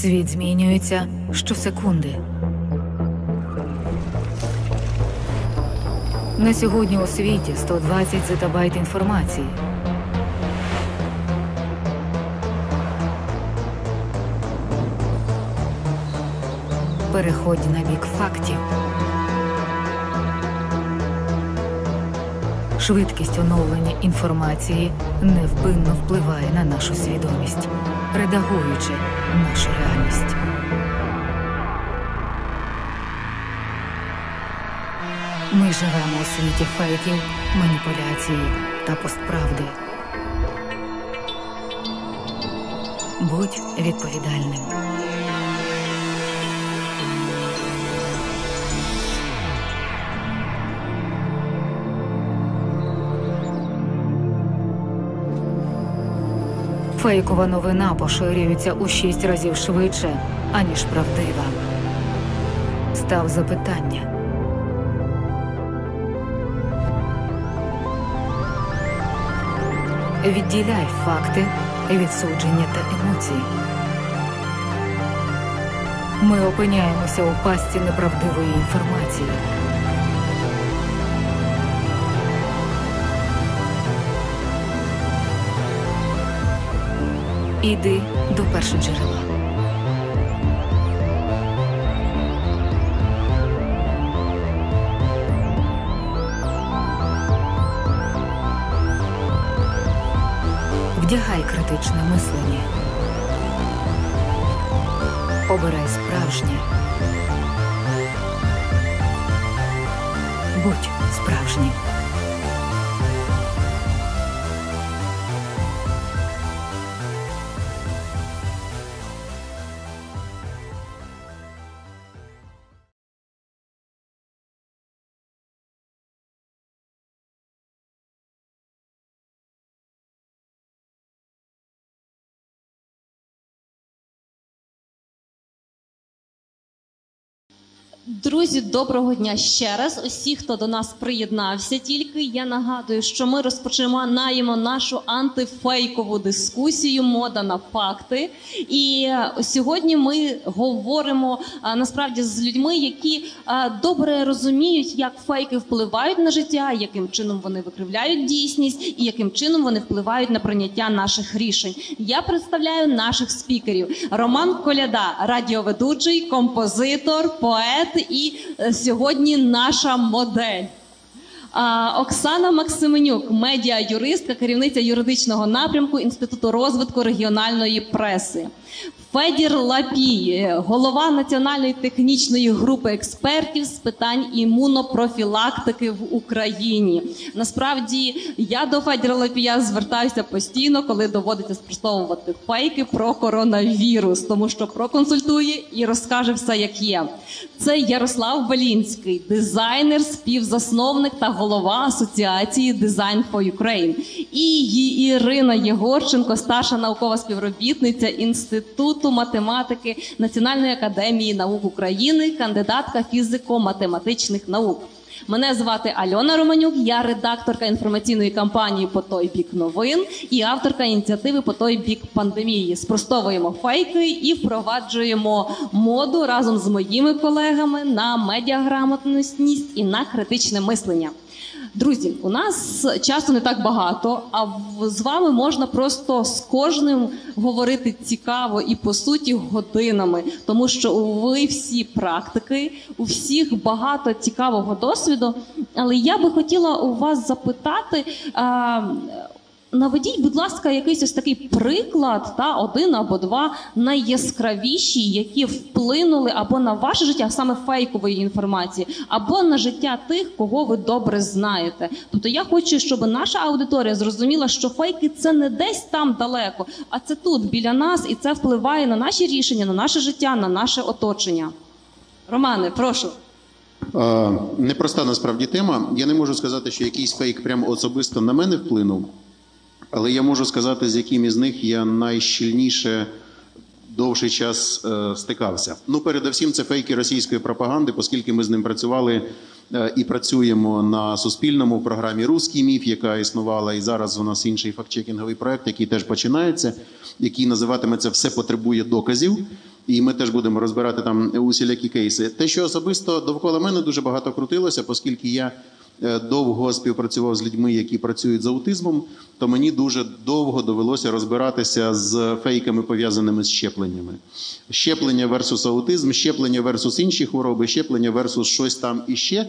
Світ змінюється щосекунди. На сьогодні у світі 120 зетабайт інформації. Переходь на бік фактів. Швидкість оновлення інформації невпинно впливає на нашу свідомість, редагуючи нашу реальність. Ми живемо у світі фейків, маніпуляції та постправди. Будь відповідальним. Фейкова новина поширюється у 6 разів швидше, аніж правдива. Став запитання. Відділяй факти від судження та емоцій. Ми опиняємося у пастці неправдивої інформації. Іди до першоджерела. Вдягай критичне мислення. Обирай справжнє. Будь справжнім. Друзі, доброго дня ще раз. Усі, хто до нас приєднався тільки, я нагадую, що ми розпочинаємо нашу антифейкову дискусію «Мода на факти». І сьогодні ми говоримо насправді з людьми, які добре розуміють, як фейки впливають на життя, яким чином вони викривляють дійсність і яким чином вони впливають на прийняття наших рішень. Я представляю наших спікерів. Роман Коляда, радіоведучий, композитор, поет і сьогодні наша модель. Оксана Максименюк, медіа-юристка, керівниця юридичного напрямку Інституту розвитку регіональної преси. Федір Лапій, голова Національної технічної групи експертів з питань імунопрофілактики в Україні. Насправді, я до Федіра Лапія звертаюся постійно, коли доводиться спростовувати фейки про коронавірус, тому що проконсультує і розкаже все, як є. Це Ярослав Белінський, дизайнер, співзасновник та голова Асоціації Design for Ukraine. І Ірина Єгорченко, старша наукова співробітниця Інституту математики Національної академії наук України, кандидатка фізико-математичних наук. Мене звати Альона Романюк, я редакторка інформаційної кампанії «По той бік новин» і авторка ініціативи «По той бік пандемії». Спростовуємо фейки і впроваджуємо моду разом з моїми колегами на медіаграмотність і на критичне мислення. Друзі, у нас часу не так багато, а з вами можна просто з кожним говорити цікаво і, по суті, годинами. Тому що ви всі практики, у всіх багато цікавого досвіду. Але я би хотіла у вас запитати, наведіть, будь ласка, якийсь ось такий приклад, один або два найяскравіші, які вплинули або на ваше життя, саме фейкової інформації, або на життя тих, кого ви добре знаєте. Тобто я хочу, щоб наша аудиторія зрозуміла, що фейки – це не десь там далеко, а це тут, біля нас, і це впливає на наші рішення, на наше життя, на наше оточення. Романе, прошу. Непроста насправді тема. Я не можу сказати, що якийсь фейк прямо особисто на мене вплинув. Але я можу сказати, з яким із них я найщільніше довший час стикався. Ну, передусім, це фейки російської пропаганди, оскільки ми з ним працювали і працюємо на Суспільному в програмі «Руський міф», яка існувала, і зараз у нас інший фактчекінговий проект, який теж починається, який називатиметься «Все потребує доказів». І ми теж будемо розбирати там усілякі кейси. Те, що особисто довкола мене дуже багато крутилося, оскільки я довго співпрацював з людьми, які працюють з аутизмом, то мені дуже довго довелося розбиратися з фейками, пов'язаними з щепленнями. Щеплення версус аутизм, щеплення версус інші хвороби, щеплення версус щось там іще.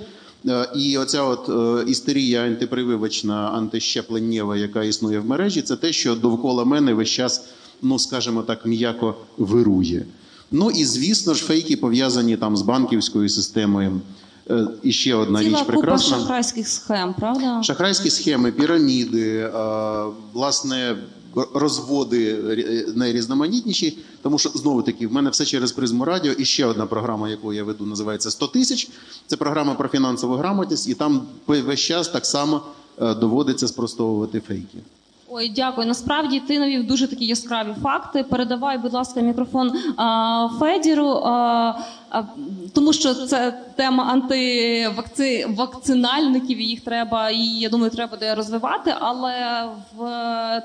І оця от істерія антипрививочна, антищепленнєва, яка існує в мережі, це те, що довкола мене весь час, ну, скажімо так, м'яко вирує. Ну і, звісно ж, фейки пов'язані там з банківською системою. І ще одна річ прекрасна. Ціла купа шахрайських схем, правда? Шахрайські схеми, піраміди, власне, розводи найрізноманітніші. Тому що, знову-таки, в мене все через призму радіо. І ще одна програма, яку я веду, називається «100 тисяч». Це програма про фінансову грамотність. І там весь час так само доводиться спростовувати фейки. Ой, дякую. Насправді ти навів дуже такі яскраві факти. Передавай, будь ласка, мікрофон Федіру, тому що це тема антивакцинальників, їх треба, і я думаю, треба буде розвивати, але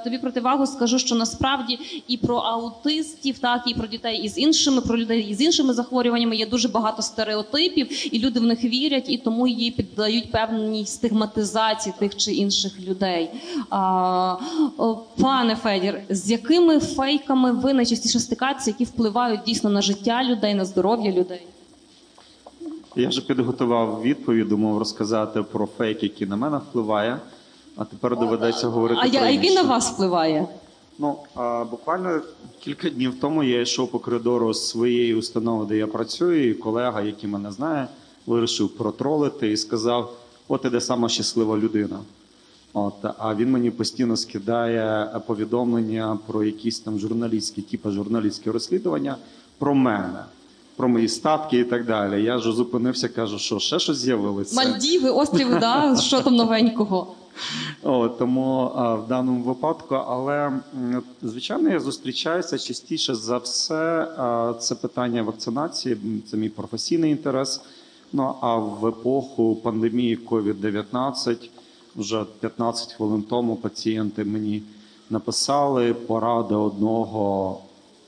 тобі противагу скажу, що насправді і про аутистів, так, і про дітей із іншими, про людей із іншими захворюваннями є дуже багато стереотипів, і люди в них вірять, і тому її піддають певній стигматизації тих чи інших людей. Пане Федір, з якими фейками ви найчастіше стикаєтеся, які впливають дійсно на життя людей, на здоров'я людей? Я вже підготував відповідь, думав розказати про фейк, який на мене впливає, а тепер доведеться говорити про А який інше. на вас впливає? Ну, буквально кілька днів тому я йшов по коридору з своєї установи, де я працюю, і колега, який мене знає, вирішив протролити і сказав: от іде сама щаслива людина. А він мені постійно скидає повідомлення про якісь там журналістські розслідування про мене, про мої статки і так далі. Я ж зупинився, кажу, що ще щось з'явилося. Мальдіви, острів, да? Що там новенького? Тому в даному випадку, але звичайно я зустрічаюся частіше за все, це питання вакцинації, це мій професійний інтерес. Ну а в епоху пандемії COVID-19, вже 15 хвилин тому пацієнти мені написали поради одного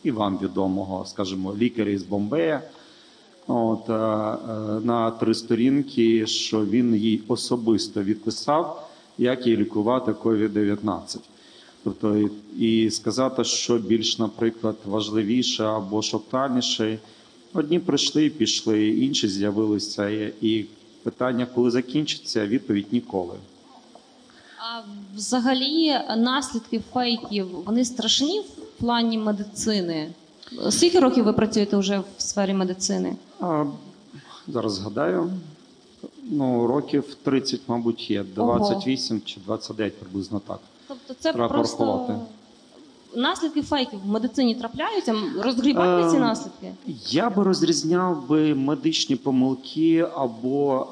і вам відомого, скажімо, лікаря із Бомбея, на 3 сторінки, що він їй особисто відписав, як їй лікувати COVID-19. Тобто, і сказати, що більш, наприклад, важливіше або шоктальніше. Одні прийшли і пішли, інші з'явилися. І питання, коли закінчиться, відповідь – ніколи. А взагалі наслідки фейків, вони страшні в плані медицини? Скільки років ви працюєте вже в сфері медицини? Зараз згадаю. Років 30, мабуть, є. 28 чи 29 приблизно так. Тобто це треба просто порахувати. Наслідки фейків в медицині трапляються? Розгрібати ці наслідки? Я би розрізняв медичні помилки або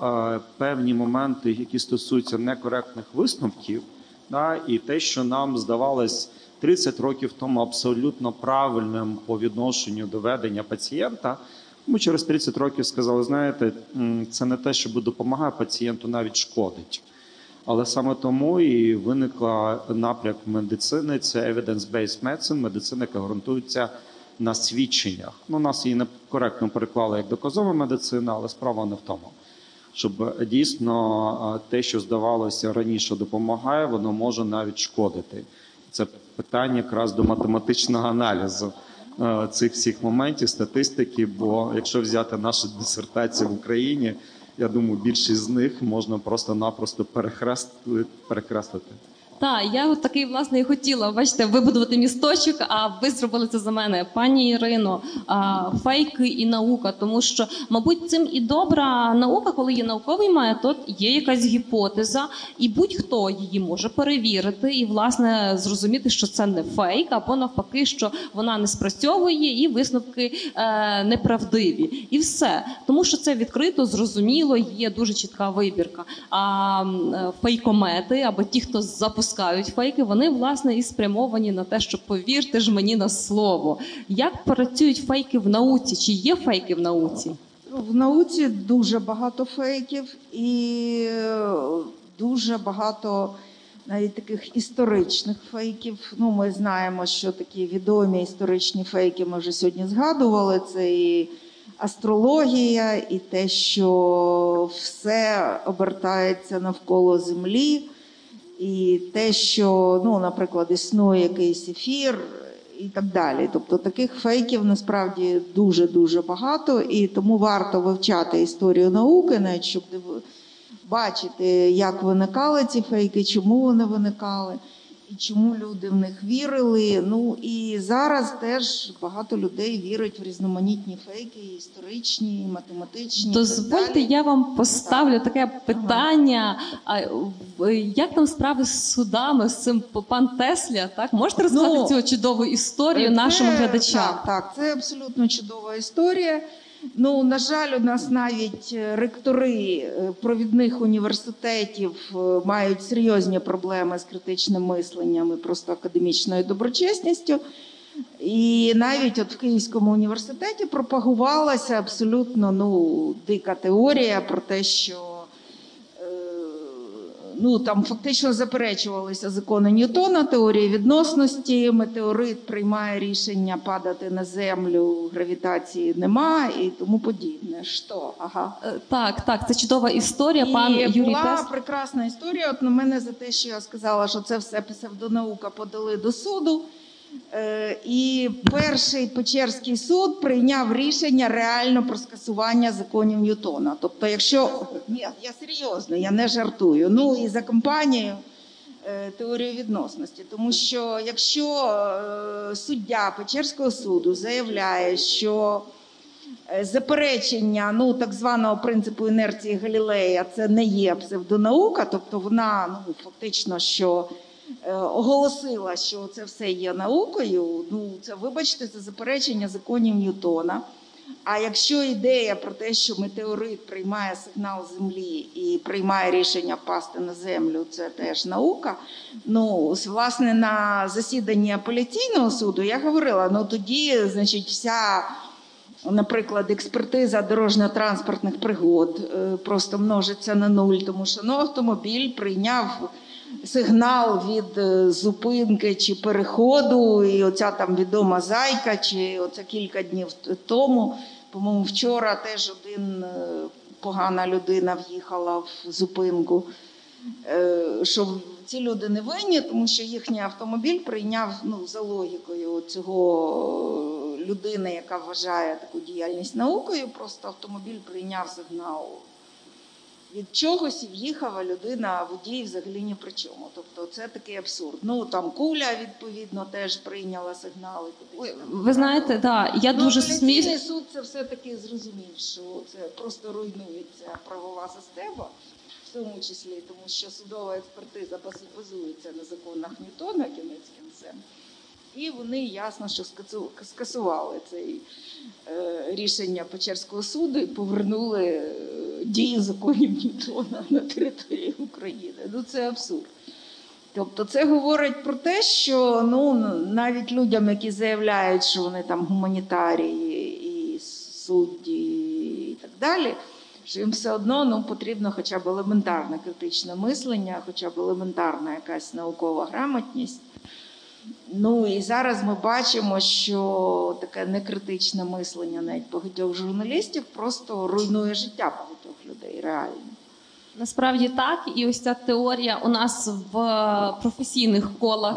певні моменти, які стосуються некоректних висновків, і те, що нам здавалось 30 років тому абсолютно правильним по відношенню до ведення пацієнта. Ми через 30 років сказали, знаєте, це не те, що допомагає пацієнту, навіть шкодить. Але саме тому і виникла напрямок медицини, це evidence-based medicine, медицина, яка ґрунтується на свідченнях. Нас її некоректно переклали як доказова медицина, але справа не в тому. Щоб дійсно те, що здавалося раніше допомагає, воно може навіть шкодити. Це питання якраз до математичного аналізу цих всіх моментів, статистики, бо якщо взяти наші дисертації в Україні, я думаю, більшість з них можна просто-напросто перекреслити. Так, я от такий, власне, і хотіла, бачите, вибудувати місточок, а ви зробили це за мене. Пані Ірино, фейки і наука, тому що, мабуть, цим і добра наука, коли є науковий метод, є якась гіпотеза, і будь-хто її може перевірити і, власне, зрозуміти, що це не фейк, або навпаки, що вона не спрацьовує і висновки неправдиві. І все. Тому що це відкрито, зрозуміло, є дуже чітка вибірка. А фейкомети, або ті, хто запускають фейки, вони, власне, і спрямовані на те, що повірте ж мені на слово. Як працюють фейки в науці? Чи є фейки в науці? В науці дуже багато фейків і дуже багато навіть таких історичних фейків. Ну, ми знаємо, що такі відомі історичні фейки ми вже сьогодні згадували. Це і астрологія, і те, що все обертається навколо Землі, і те, що, ну, наприклад, існує якийсь ефір, і так далі. Тобто таких фейків насправді дуже-дуже багато, і тому варто вивчати історію науки, навіть щоб бачити, як виникали ці фейки, чому вони виникали, і чому люди в них вірили. Ну і зараз теж багато людей вірить в різноманітні фейки, історичні, математичні. Дозвольте, я вам поставлю таке питання. Як там справи з судами, з цим пан Тесля? Так? Можете розказати цю чудову історію нашим глядачам? Так, це абсолютно чудова історія. Ну, на жаль, у нас навіть ректори провідних університетів мають серйозні проблеми з критичним мисленням і просто академічною доброчесністю. І навіть от в Київському університеті пропагувалася абсолютно дика теорія про те, що там фактично заперечувалися закони Ньютона, теорії відносності, метеорит приймає рішення падати на землю, гравітації нема і тому подібне. Що? Ага. Так, це чудова історія. Пан Юрій була прекрасна історія. От на мене за те, що я сказала, що це все псевдонаука, подали до суду. І перший Печерський суд прийняв рішення реально про скасування законів Ньютона. Тобто, якщо... Ні, я серйозно, я не жартую. Ну і за компанією теорію відносності. Тому що якщо суддя Печерського суду заявляє, що заперечення так званого принципу інерції Галілея це не є псевдонаука, тобто вона фактично що оголосила, що це все є наукою, це, вибачте, це заперечення законів Ньютона. А якщо ідея про те, що метеорит приймає сигнал Землі і приймає рішення впасти на Землю, це теж наука. Власне, на засіданні апеляційного суду я говорила, тоді, значить, вся, наприклад, експертиза дорожньо-транспортних пригод просто множиться на нуль, тому що автомобіль прийняв сигнал від зупинки чи переходу, і оця там відома зайка, чи оце кілька днів тому, по-моєму, вчора теж погана людина в'їхала в зупинку, що ці люди не винні, тому що їхній автомобіль прийняв, за логікою цього людини, яка вважає таку діяльність наукою, просто автомобіль прийняв сигнал від чогось і в'їхав, а людина, водій взагалі ні при чому. Тобто це такий абсурд. Там куля, відповідно, теж прийняла сигнали. Ви знаєте, я дуже смішно. Апеляційний суд це все-таки зрозумів, що це просто руйнується правова система, в тому числі, тому що судова експертиза базується на законах Ньютона, кінець кінцем. І вони ясно, що скасували це рішення Печерського суду і повернули дію законів Ньютона на території України. Це абсурд. Тобто це говорить про те, що навіть людям, які заявляють, що вони там гуманітарії і судді і так далі, що їм все одно потрібно хоча б елементарне критичне мислення, хоча б елементарна якась наукова грамотність. І зараз ми бачимо, що таке некритичне мислення навіть багатьох журналістів просто руйнує життя багатьох людей, реально. Насправді так, і ось ця теорія у нас в професійних колах,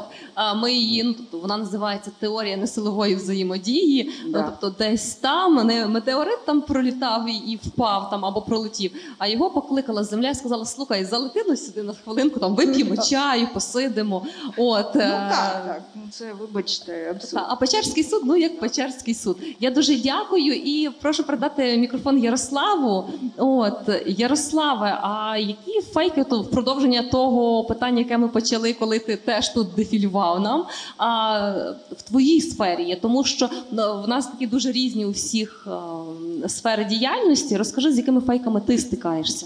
ми її, вона називається теорія несилової взаємодії, тобто десь там не метеорит там пролітав і впав там або пролетів, а його покликала земля і сказала: слухай, залети сюди на хвилинку, там вип'ємо чаю, посидимо. Це, вибачте, абсурд. А Печерський суд, як Печерський суд. Я дуже дякую і прошу передати мікрофон Ярославу. Ярославе, а які фейки, в продовження того питання, яке ми почали, коли ти теж тут дефілював нам, в твоїй сфері є? Тому що в нас такі дуже різні у всіх сфери діяльності. Розкажи, з якими фейками ти стикаєшся?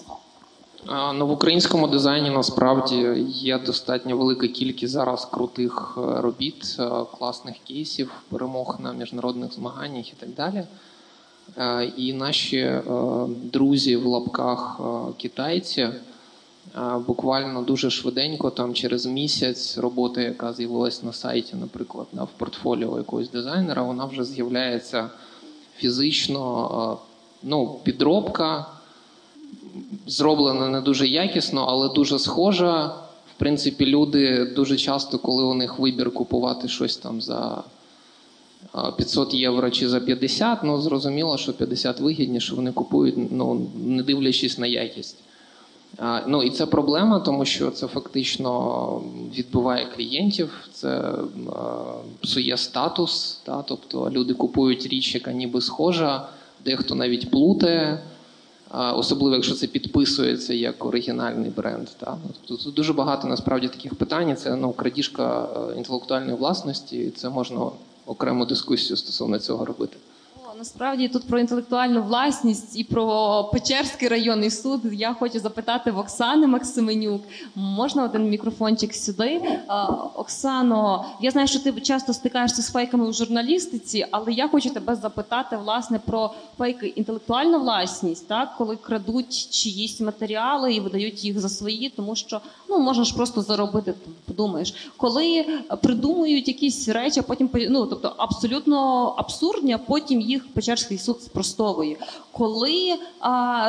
В українському дизайні насправді є достатньо велика кількість зараз крутих робіт, класних кейсів, перемог на міжнародних змаганнях і так далі. І наші друзі в лапках китайці Буквально дуже швиденько, там через місяць роботи, яка з'явилась на сайті, наприклад, в портфоліо якогось дизайнера, вона вже з'являється фізично, підробка, зроблена не дуже якісно, але дуже схожа. В принципі, люди дуже часто, коли у них вибір купувати щось там за 500 євро чи за 50, зрозуміло, що 50 вигідніше, вони купують, не дивлячись на якість. І це проблема, тому що це фактично відбиває клієнтів, це псує статус, тобто люди купують річ, яка ніби схожа, дехто навіть плутає, особливо якщо це підписується як оригінальний бренд. Тобто тут дуже багато насправді таких питань, це крадіжка інтелектуальної власності, і це можна окрему дискусію стосовно цього робити. Насправді тут про інтелектуальну власність і про Печерський районний суд я хочу запитати в Оксани Максименюк. Можна один мікрофончик сюди? Оксано, я знаю, що ти часто стикаєшся з фейками у журналістиці, але я хочу тебе запитати, власне, про фейки інтелектуальну власність, так? Коли крадуть чиїсь матеріали і видають їх за свої, тому що, можна ж просто заробити, подумаєш. Коли придумують якісь речі, а потім, тобто абсолютно абсурдні, а потім їх Печерський суд спростовує. Коли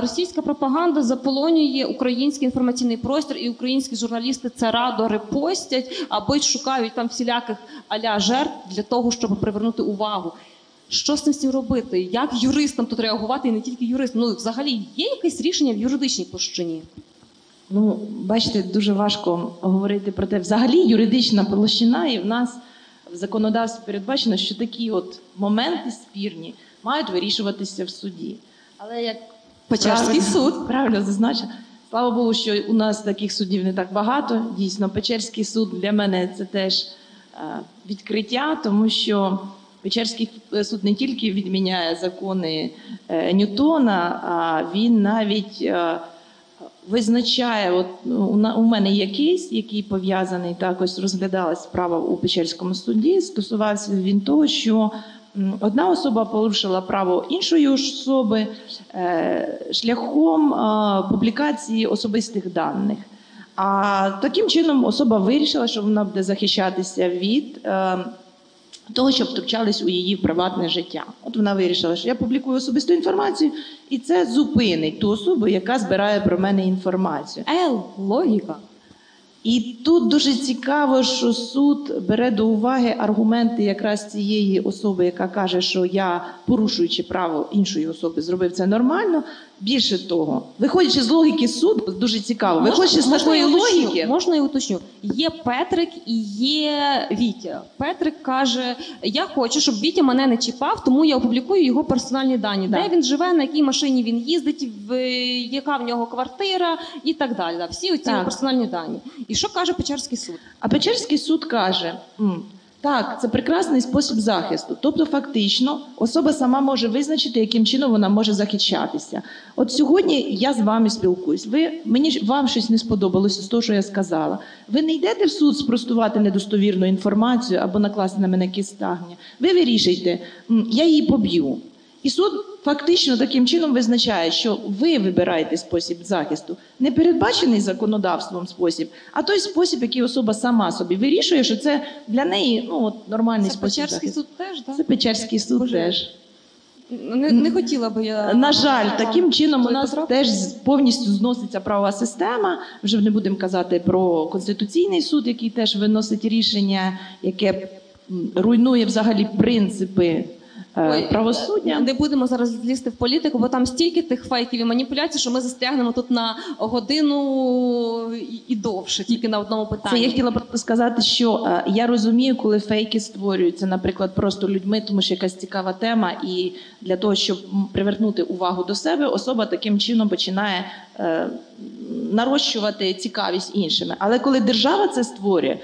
російська пропаганда заполонює український інформаційний простір і українські журналісти це радо репостять або й шукають там всіляких а-ля жертв для того, щоб привернути увагу. Що з цим робити? Як юристам тут реагувати і не тільки юристам? Взагалі є якесь рішення в юридичній площині? Бачите, дуже важко говорити про те. Взагалі юридична площина, і в нас в законодавстві передбачено, що такі моменти спірні мають вирішуватися в суді. Але як Печерський суд правильно зазначив, слава Богу, що у нас таких судів не так багато. Дійсно, Печерський суд для мене це теж відкриття, тому що Печерський суд не тільки відміняє закони Ньютона, а він навіть визначає, у мене є кейс, який пов'язаний, також розглядалась справа у Печерському суді, стосувався він того, що одна особа порушила право іншої особи шляхом публікації особистих даних. А таким чином особа вирішила, що вона буде захищатися від того, щоб втручались у її приватне життя. Вона вирішила, що я публікую особисту інформацію, і це зупинить ту особу, яка збирає про мене інформацію. Логіка. І тут дуже цікаво, що суд бере до уваги аргументи якраз цієї особи, яка каже, що я, порушуючи право іншої особи, зробив це нормально. Більше того, виходячи з логіки суду, дуже цікаво, виходячи з такої логіки... Можна я уточню? Є Петрик і є Вітя. Петрик каже, я хочу, щоб Вітя мене не чіпав, тому я опублікую його персональні дані. Да. Де він живе, на якій машині він їздить, яка в нього квартира і так далі. Всі оці персональні дані. І що каже Печерський суд? А Печерський суд каже... Так, це прекрасний спосіб захисту. Тобто, фактично, особа сама може визначити, яким чином вона може захищатися. От сьогодні я з вами спілкуюсь. Вам щось не сподобалося з того, що я сказала. Ви не йдете в суд спростувати недостовірну інформацію або накласти на мене кістагня. Ви вирішуєте, я її поб'ю. І суд фактично таким чином визначає, що ви вибираєте спосіб захисту. Не передбачений законодавством спосіб, а той спосіб, який особа сама собі вирішує, що це для неї нормальний спосіб захисту. Це Печерський суд теж, так? Це Печерський суд теж. Не хотіла би я... На жаль, таким чином у нас теж повністю зноситься правова система. Вже не будемо казати про Конституційний суд, який теж виносить рішення, яке руйнує взагалі принципи правосуддя. Не будемо зараз лізти в політику, бо там стільки тих фейків і маніпуляцій, що ми застрягнемо тут на годину і довше, тільки на одному питанні. Це я хотіла просто сказати, що я розумію, коли фейки створюються, наприклад, просто людьми, тому що якась цікава тема, і для того, щоб привернути увагу до себе, особа таким чином починає нарощувати цікавість іншими. Але коли держава це створює,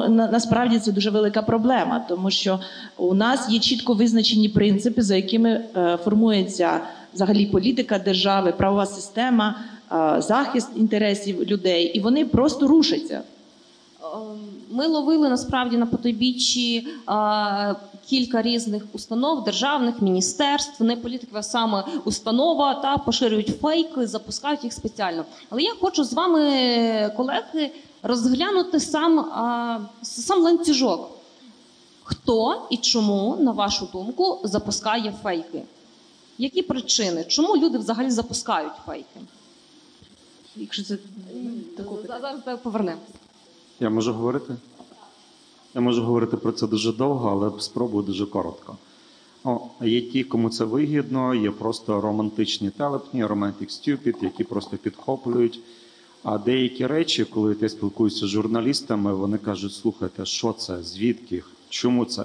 насправді це дуже велика проблема, тому що у нас є чітко визначені принципи, за якими формується взагалі політика держави, правова система, захист інтересів людей, і вони просто рушаться. Ми ловили насправді на потойбіччі кілька різних установ, державних, міністерств, не політиків, а саме установа, та поширюють фейки, запускають їх спеціально. Але я хочу з вами, колеги, розглянути сам ланцюжок. Хто і чому, на вашу думку, запускає фейки? Які причини? Чому люди взагалі запускають фейки? Якщо це Зараз повернемося. Я можу говорити? Я можу говорити про це дуже довго, але спробую дуже коротко. Є ті, кому це вигідно, є просто романтичні телепні, romantic stupid, які просто підхоплюють. А деякі речі, коли ти спілкуєшся з журналістами, вони кажуть, слухайте, що це, звідки, чому це?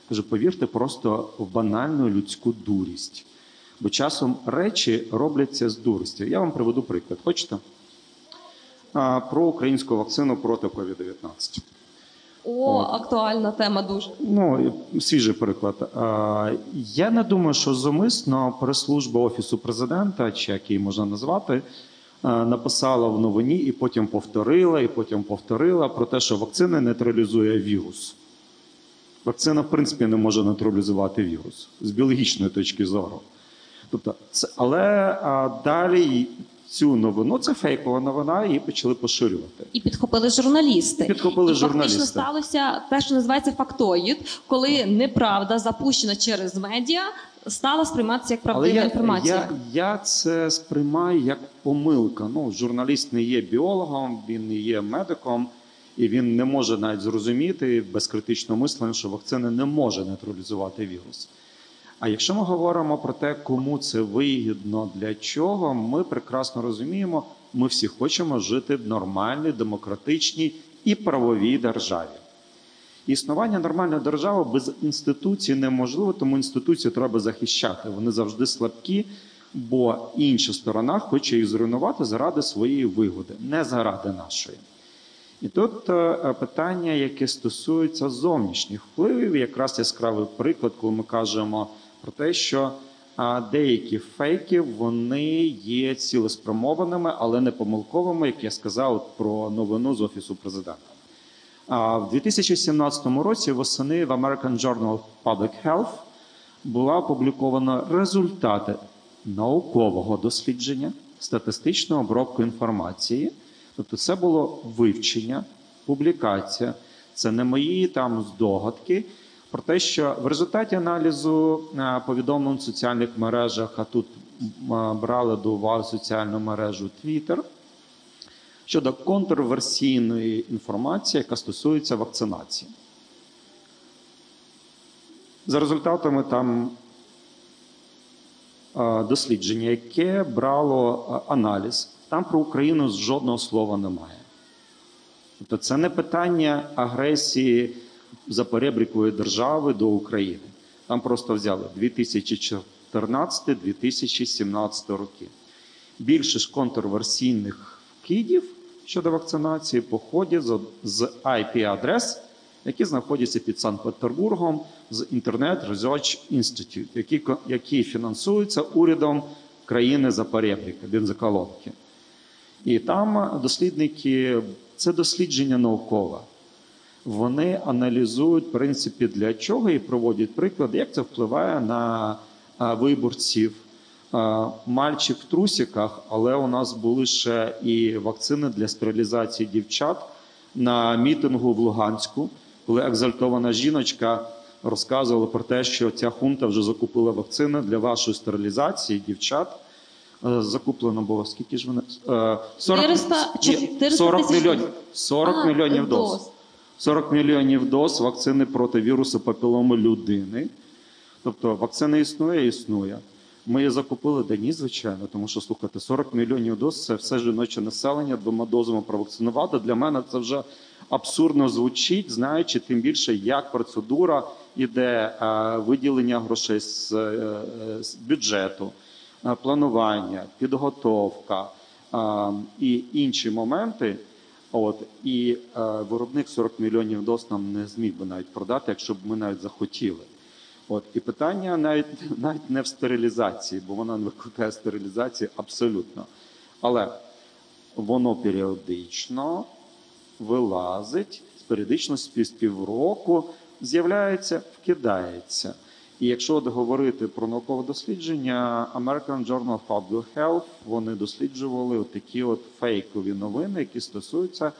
Кажу, повірте просто в банальну людську дурість. Бо часом речі робляться з дурості. Я вам приведу приклад. Хочете? Про українську вакцину проти COVID-19. Актуальна тема дуже. Свіжий приклад. Я не думаю, що зумисно прес-служба Офісу Президента, чи як її можна назвати, написала в новині і потім повторила про те, що вакцина нейтралізує вірус. Вакцина, в принципі, не може нейтралізувати вірус з біологічної точки зору. Тобто, але далі цю новину, це фейкова новина, її почали поширювати. І підхопили журналісти. Фактично сталося те, що називається фактоїд, коли неправда, запущена через медіа, стала сприйматися як правдива інформація. Я це сприймаю як помилка. Журналіст не є біологом, він не є медиком, і він не може навіть зрозуміти без критичного мислення, що вакцина не може нейтралізувати вірус. А якщо ми говоримо про те, кому це вигідно, для чого, ми прекрасно розуміємо, ми всі хочемо жити в нормальній, демократичній і правовій державі. Існування нормальної держави без інституцій неможливо, тому інституції треба захищати. Вони завжди слабкі, бо інша сторона хоче їх зруйнувати заради своєї вигоди, не заради нашої. І тут питання, яке стосується зовнішніх впливів, якраз яскравий приклад, коли ми кажемо про те, що деякі фейки, вони є цілеспрямованими, але не помилковими, як я сказав про новину з Офісу Президента. В 2017 році восени в American Journal of Public Health була опублікована результати наукового дослідження, статистичної обробки інформації. Тобто це було вивчення, публікація, це не мої там здогадки, про те, що в результаті аналізу повідомлень в соціальних мережах, а тут брали до уваги соціальну мережу Twitter, щодо контроверсійної інформації, яка стосується вакцинації. За результатами там дослідження, яке брало аналіз, там про Україну жодного слова немає. Тобто це не питання агресії запорєбрікової держави до України. Там просто взяли 2014-2017 роки. Більшість контроверсійних вкидів щодо вакцинації походять з IP-адрес, які знаходяться під Санкт-Петербургом, з Internet Research Institute, які фінансуються урядом країни запорєбріка, бензоколонки. І там дослідники, це дослідження наукове. Вони аналізують, в принципі, для чого і проводять приклад, як це впливає на виборців. Мальчик в трусиках, але у нас були ще і вакцини для стерилізації дівчат на мітингу в Луганську, коли екзальтована жіночка розказувала про те, що ця хунта вже закупила вакцини для вашої стерилізації дівчат. Закуплено було, скільки ж вони? 40 мільйонів доз. 40 мільйонів доз вакцини проти вірусу папіломи людини. Тобто вакцина існує. Ми її закупили, да ні, звичайно, тому що, слухайте, 40 мільйонів доз – це все жіноче населення, 2 дозами провакцинувати. Для мене це вже абсурдно звучить, знаючи тим більше, як процедура іде, виділення грошей з бюджету, планування, підготовка і інші моменти. І виробник 40 мільйонів доз нам не зміг би навіть продати, якщо б ми навіть захотіли. І питання навіть не в стерилізації, бо вона не викликає стерилізації абсолютно. Але воно періодично вилазить періодичністю з півроку з'являється, вкидається. І якщо от говорити про наукове дослідження, American Journal of Public Health, вони досліджували такі от фейкові новини, які стосуються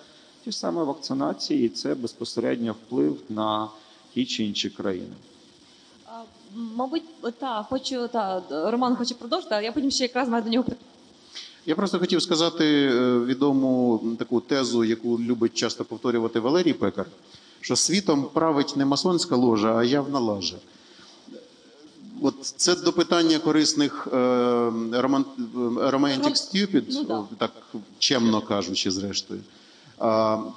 ті ж самої вакцинації, і це безпосередньо вплив на ті чи інші країни. Мабуть, Роман хоче продовжити, а я потім ще якраз маю до нього питання. Я просто хотів сказати відому таку тезу, яку любить часто повторювати Валерій Пекар, що світом править не масонська ложа, а явна лажа. От це до питання корисних romantic stupid, так чемно кажучи, зрештою.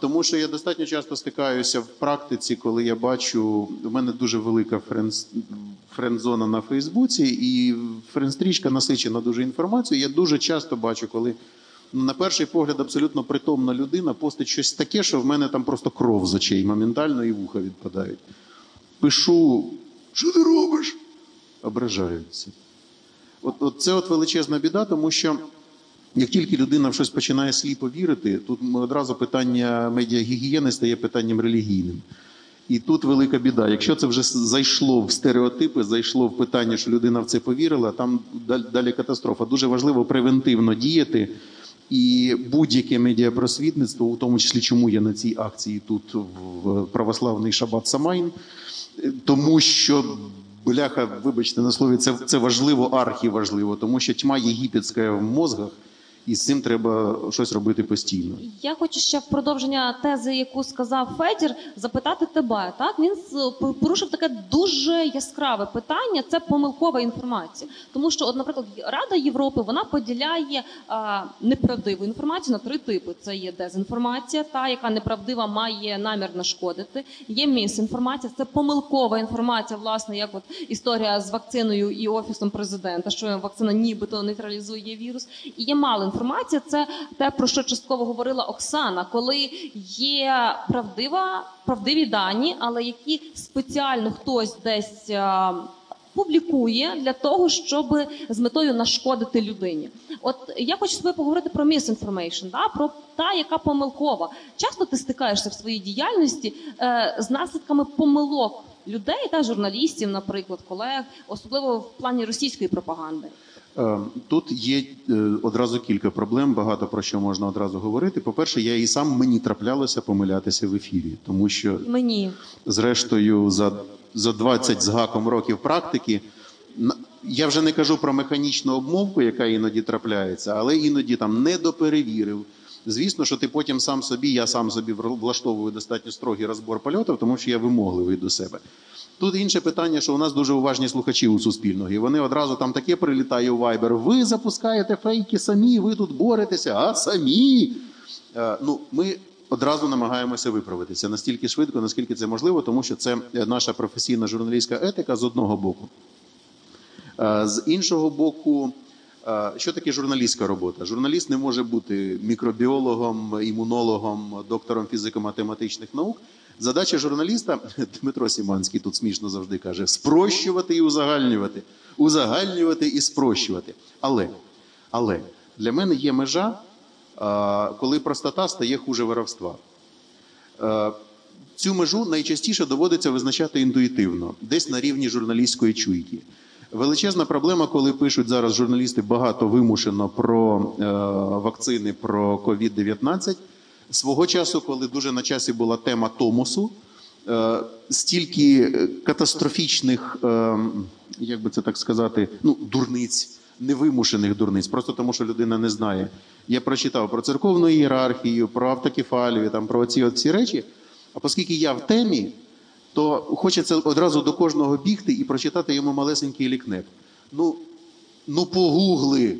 Тому що я достатньо часто стикаюся в практиці, коли я бачу, в мене дуже велика френд-зона на Фейсбуці, і френд-стрічка насичена дуже інформацією. Я дуже часто бачу, коли на перший погляд абсолютно притомна людина постить щось таке, що в мене там просто кров з очей моментально і вуха відпадають. Пишу, що ти робиш? Ображаються. От це величезна біда, тому що як тільки людина в щось починає сліпо вірити, тут одразу питання медіагігієни стає питанням релігійним. І тут велика біда. Якщо це вже зайшло в стереотипи, зайшло в питання, що людина в це повірила, там далі катастрофа. Дуже важливо превентивно діяти. І будь-яке медіапросвітництво, у тому числі чому я на цій акції тут в православний Шабат Самайн, тому що, бляха, вибачте на слові, це важливо, архіважливо, тому що тьма єгипетська в мозгах, і з цим треба щось робити постійно. Я хочу ще в продовження тези, яку сказав Федір, запитати тебе. Так? Він порушив таке дуже яскраве питання – це помилкова інформація. Тому що, от, наприклад, Рада Європи, вона поділяє неправдиву інформацію на 3 типи. Це є дезінформація, та, яка неправдива, має намір нашкодити. Є місінформація, це помилкова інформація, власне, як от історія з вакциною і Офісом президента, що вакцина нібито нейтралізує вірус. І є мало інформація, це те, про що частково говорила Оксана, коли є правдиві дані, але які спеціально хтось десь публікує для того, щоб з метою нашкодити людині. От я хочу з тобою поговорити про misinformation, про та, яка помилкова. Часто ти стикаєшся в своїй діяльності з наслідками помилок людей, та журналістів, наприклад, колег, особливо в плані російської пропаганди. Тут є одразу кілька проблем, багато про що можна одразу говорити. По-перше, мені траплялося помилятися в ефірі, тому що, зрештою, за 20 з гаком років практики, я вже не кажу про механічну обмовку, яка іноді трапляється, але іноді там недоперевірив. Звісно, що ти потім я сам собі влаштовую достатньо строгий розбор польотів, тому що я вимогливий до себе. Тут інше питання, що у нас дуже уважні слухачі у Суспільного, і вони одразу там таке прилітає у Viber. Ви запускаєте фейки самі, ви тут боретеся, а самі. Ми одразу намагаємося виправитися настільки швидко, наскільки це можливо, тому що це наша професійна журналістська етика з одного боку. З іншого боку, що таке журналістська робота? Журналіст не може бути мікробіологом, імунологом, доктором фізико-математичних наук. Задача журналіста, Дмитро Сіманський тут смішно завжди каже, спрощувати і узагальнювати. Узагальнювати і спрощувати. Але для мене є межа, коли простота стає хуже воровства. Цю межу найчастіше доводиться визначати інтуїтивно, десь на рівні журналістської чуйки. Величезна проблема, коли пишуть зараз журналісти багато вимушено про вакцини, про COVID-19. Свого часу, коли дуже на часі була тема Томосу, стільки катастрофічних, як би це так сказати, дурниць, невимушених дурниць, просто тому, що людина не знає. Я прочитав про церковну ієрархію, про автокефалію, про ці речі, а оскільки я в темі, то хочеться одразу до кожного бігти і прочитати йому малесенький лікнеп. Погугли.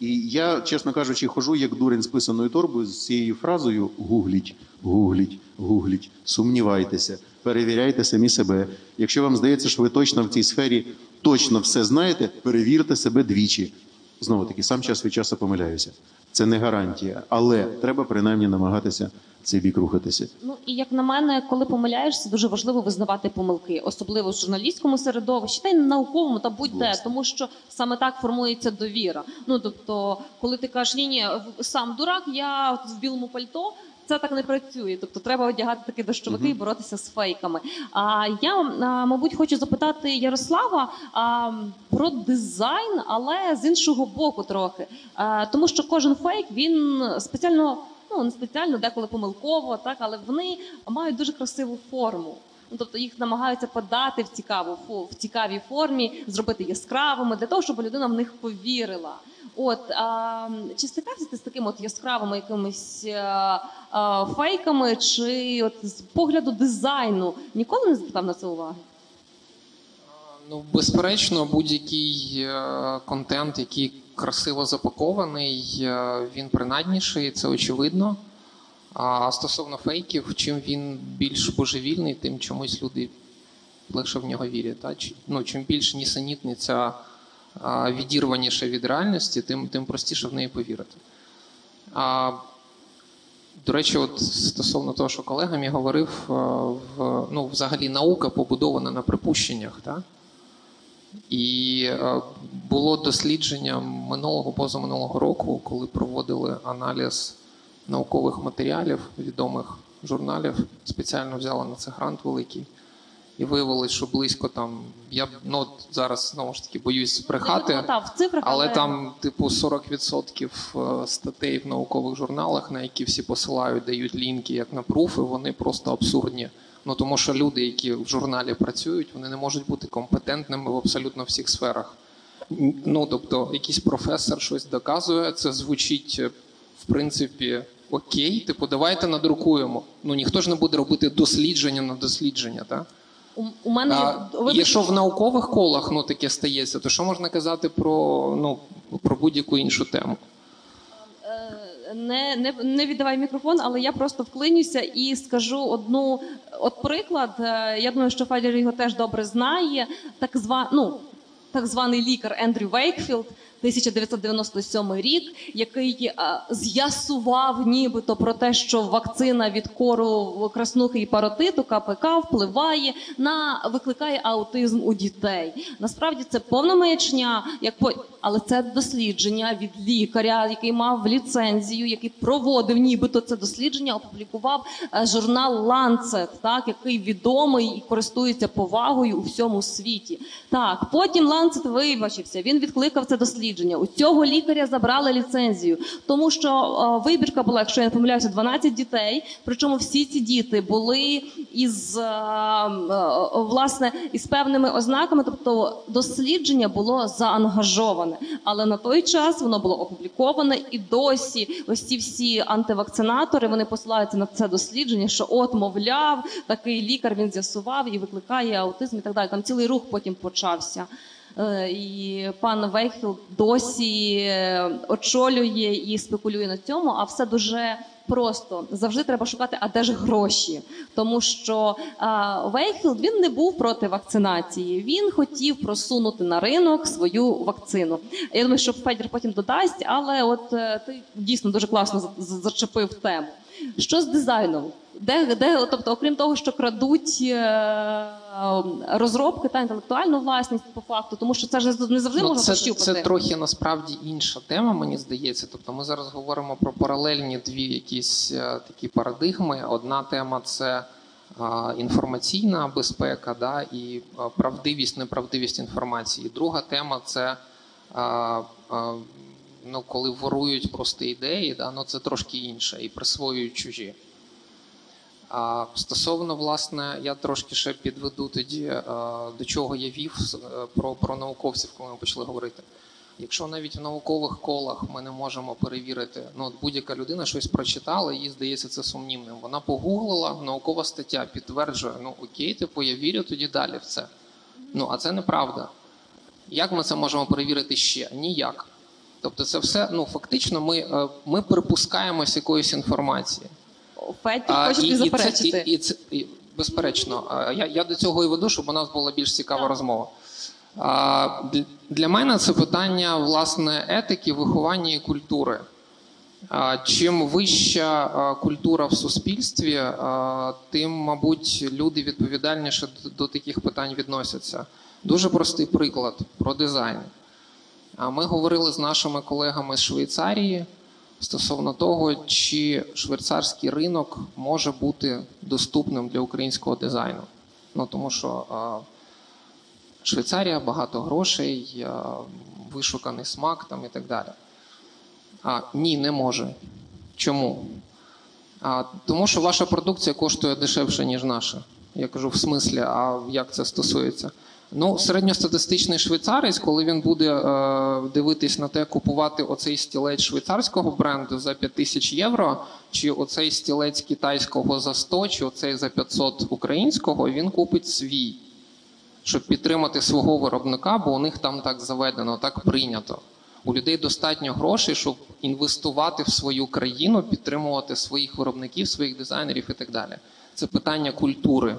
І я, чесно кажучи, хожу як дурень з писаною торбою з цією фразою «гугліть, гугліть, гугліть, сумнівайтеся, перевіряйте самі себе. Якщо вам здається, що ви точно в цій сфері точно все знаєте, перевірте себе двічі». Знову-таки, сам час від часу помиляюся. Це не гарантія, але треба принаймні намагатися цей бік рухатися. І як на мене, коли помиляєшся, дуже важливо визнавати помилки, особливо в журналістському середовищі, та й науковому, та будь-де, тому що саме так формується довіра. Тобто, коли ти кажеш, ні, сам дурак, я в білому пальто, це так не працює. Тобто треба одягати такі дощовики і боротися з фейками. А я, мабуть, хочу запитати Ярослава про дизайн, але з іншого боку трохи. Тому що кожен фейк, він спеціально, ну не спеціально, деколи помилково, так, але вони мають дуже красиву форму. Ну, тобто їх намагаються подати в цікавій формі, зробити яскравими, для того, щоб людина в них повірила. От, чи стикався ти з такими от яскравими якимись фейками, чи от з погляду дизайну ніколи не звертав на це уваги? Ну, безперечно, будь-який контент, який красиво запакований, він принадніший, це очевидно. А стосовно фейків, чим він більш божевільний, тим чомусь люди легше в нього вірять. Так? Ну, чим більш нісенітниця відірваніше від реальності, тим простіше в неї повірити. До речі, от стосовно того, що колега мій говорив, ну, взагалі наука побудована на припущеннях. Так? І було дослідження позаминулого року, коли проводили аналіз наукових матеріалів, відомих журналів, спеціально взяла на це грант великий. І виявилось, що близько там, я от зараз, знову ж таки, боюсь збрехати, але там, типу, 40% статей в наукових журналах, на які всі посилають, дають лінки, як на пруфи, вони просто абсурдні. Ну, тому що люди, які в журналі працюють, вони не можуть бути компетентними в абсолютно всіх сферах. Ну, тобто, якийсь професор щось доказує, це звучить, в принципі, окей, типу, давайте надрукуємо. Ну, ніхто ж не буде робити дослідження на дослідження, так? У мене якщо в наукових колах, ну, таке стається, то що можна казати про будь-яку іншу тему? Не віддавай мікрофон, але я просто вклинюся і скажу одну от приклад. Я думаю, що Федір його теж добре знає. Так званий лікар Ендрю Вейкфілд, 1997 рік, який з'ясував нібито про те, що вакцина від кору, краснухи і паротиту, КПК, викликає аутизм у дітей. Насправді це повна маячня, але це дослідження від лікаря, який мав ліцензію, який проводив нібито це дослідження, опублікував журнал Lancet, так, який відомий і користується повагою у всьому світі. Так, потім Lancet вибачився, він відкликав це дослідження. У цього лікаря забрали ліцензію, тому що вибірка була, якщо я не помиляюся, 12 дітей, причому всі ці діти були із певними ознаками, тобто дослідження було заангажоване. Але на той час воно було опубліковане, і досі ось ці всі антивакцинатори, вони посилаються на це дослідження, що от, мовляв, такий лікар, він з'ясував і викликає аутизм і так далі. Там цілий рух потім почався. І пан Вейкфілд досі очолює і спекулює на цьому, а все дуже просто. Завжди треба шукати, а де ж гроші? Тому що Вейкфілд, він не був проти вакцинації, він хотів просунути на ринок свою вакцину. Я думаю, що Федір потім додасть, але от ти дійсно дуже класно зачепив тему. Що з дизайном? Тобто, окрім того, що крадуть розробки та інтелектуальну власність по факту, тому що це ж не завжди можна пощупати. Це трохи насправді інша тема, мені здається. Тобто ми зараз говоримо про паралельні дві якісь такі парадигми. Одна тема – це інформаційна безпека, да, і правдивість, неправдивість інформації. Друга тема – це коли ворують просто ідеї, да, це трошки інше, і присвоюють чужі. Стосовно, власне, я трошки ще підведу тоді, до чого я вів про науковців, коли ми почали говорити. Якщо навіть в наукових колах ми не можемо перевірити, будь-яка людина щось прочитала, їй здається це сумнівним. Вона погуглила, наукова стаття підтверджує, окей, типу, я вірю тоді далі в це. А це неправда. Як ми це можемо перевірити ще? Ніяк. Тобто це все, фактично, ми припускаємось якоїсь інформації. Федір, хочеш заперечити? Безперечно. Я до цього і веду, щоб у нас була більш цікава розмова. Для мене це питання, власне, етики, виховання і культури. Чим вища культура в суспільстві, тим, мабуть, люди відповідальніше до таких питань відносяться. Дуже простий приклад про дизайн. Ми говорили з нашими колегами з Швейцарії. стосовно того, чи швейцарський ринок може бути доступним для українського дизайну. Ну, тому що Швейцарія, багато грошей, вишуканий смак там і так далі. Ні, не може. Чому? Тому що ваша продукція коштує дешевше, ніж наша. Я кажу, в смислі, а як це стосується? Ну, середньостатистичний швейцарець, коли він буде дивитись на те, купувати оцей стілець швейцарського бренду за 5000 євро, чи оцей стілець китайського за 100, чи оцей за 500 українського, він купить свій, щоб підтримати свого виробника, бо у них там так заведено, так прийнято. У людей достатньо грошей, щоб інвестувати в свою країну, підтримувати своїх виробників, своїх дизайнерів і так далі. Це питання культури.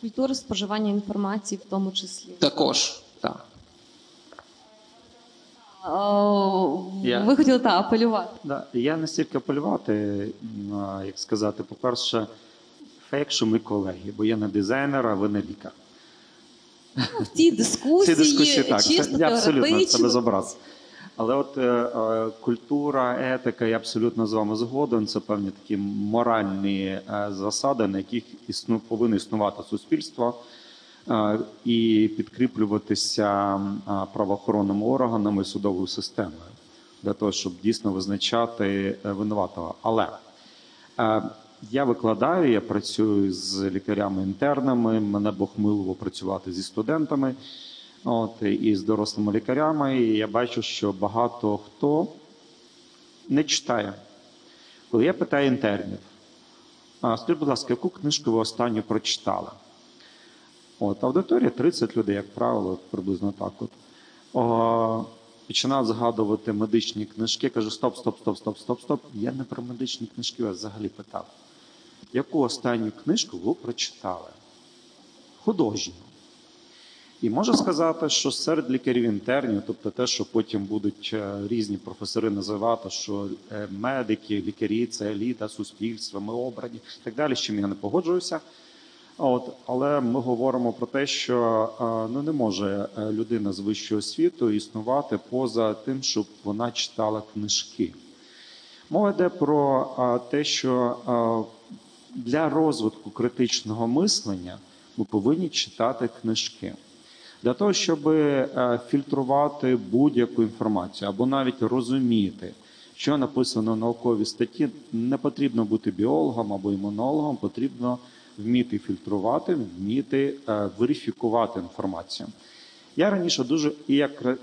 Культури споживання інформації в тому числі. Також, так. Ви хотіли апелювати? Да, я не стільки апелювати, як сказати, по-перше, фейк, що ми колеги, бо я не дизайнер, а ви не лікар. В цій дискусії, так, чисто це абсолютно, це теоретично. без образ. Але от культура, етика, я абсолютно з вами згоден, це певні такі моральні засади, на яких повинно існувати суспільство і підкріплюватися правоохоронними органами і судовою системою для того, щоб дійсно визначати винуватого. Але я викладаю, я працюю з лікарями-інтернами, мене Бог милував працювати зі студентами, і з дорослими лікарями, і я бачу, що багато хто не читає. Коли я питаю інтернів, скажіть, будь ласка, яку книжку ви останню прочитали? Аудиторія 30 людей, як правило, приблизно так. Починають згадувати медичні книжки, кажу, стоп. Я не про медичні книжки вас взагалі питав. Яку останню книжку ви прочитали? Художню. І можу сказати, що серед лікарів-інтернів, тобто те, що потім будуть різні професори називати, що медики, лікарі – це еліта суспільства, ми обрані і так далі, з чим я не погоджуюся. Але ми говоримо про те, що не може людина з вищою освітою існувати поза тим, щоб вона читала книжки. Мова йде про те, що для розвитку критичного мислення ми повинні читати книжки. Для того, щоб фільтрувати будь-яку інформацію або навіть розуміти, що написано в науковій статті, не потрібно бути біологом або імунологом, потрібно вміти фільтрувати, вміти верифікувати інформацію. Я раніше дуже, і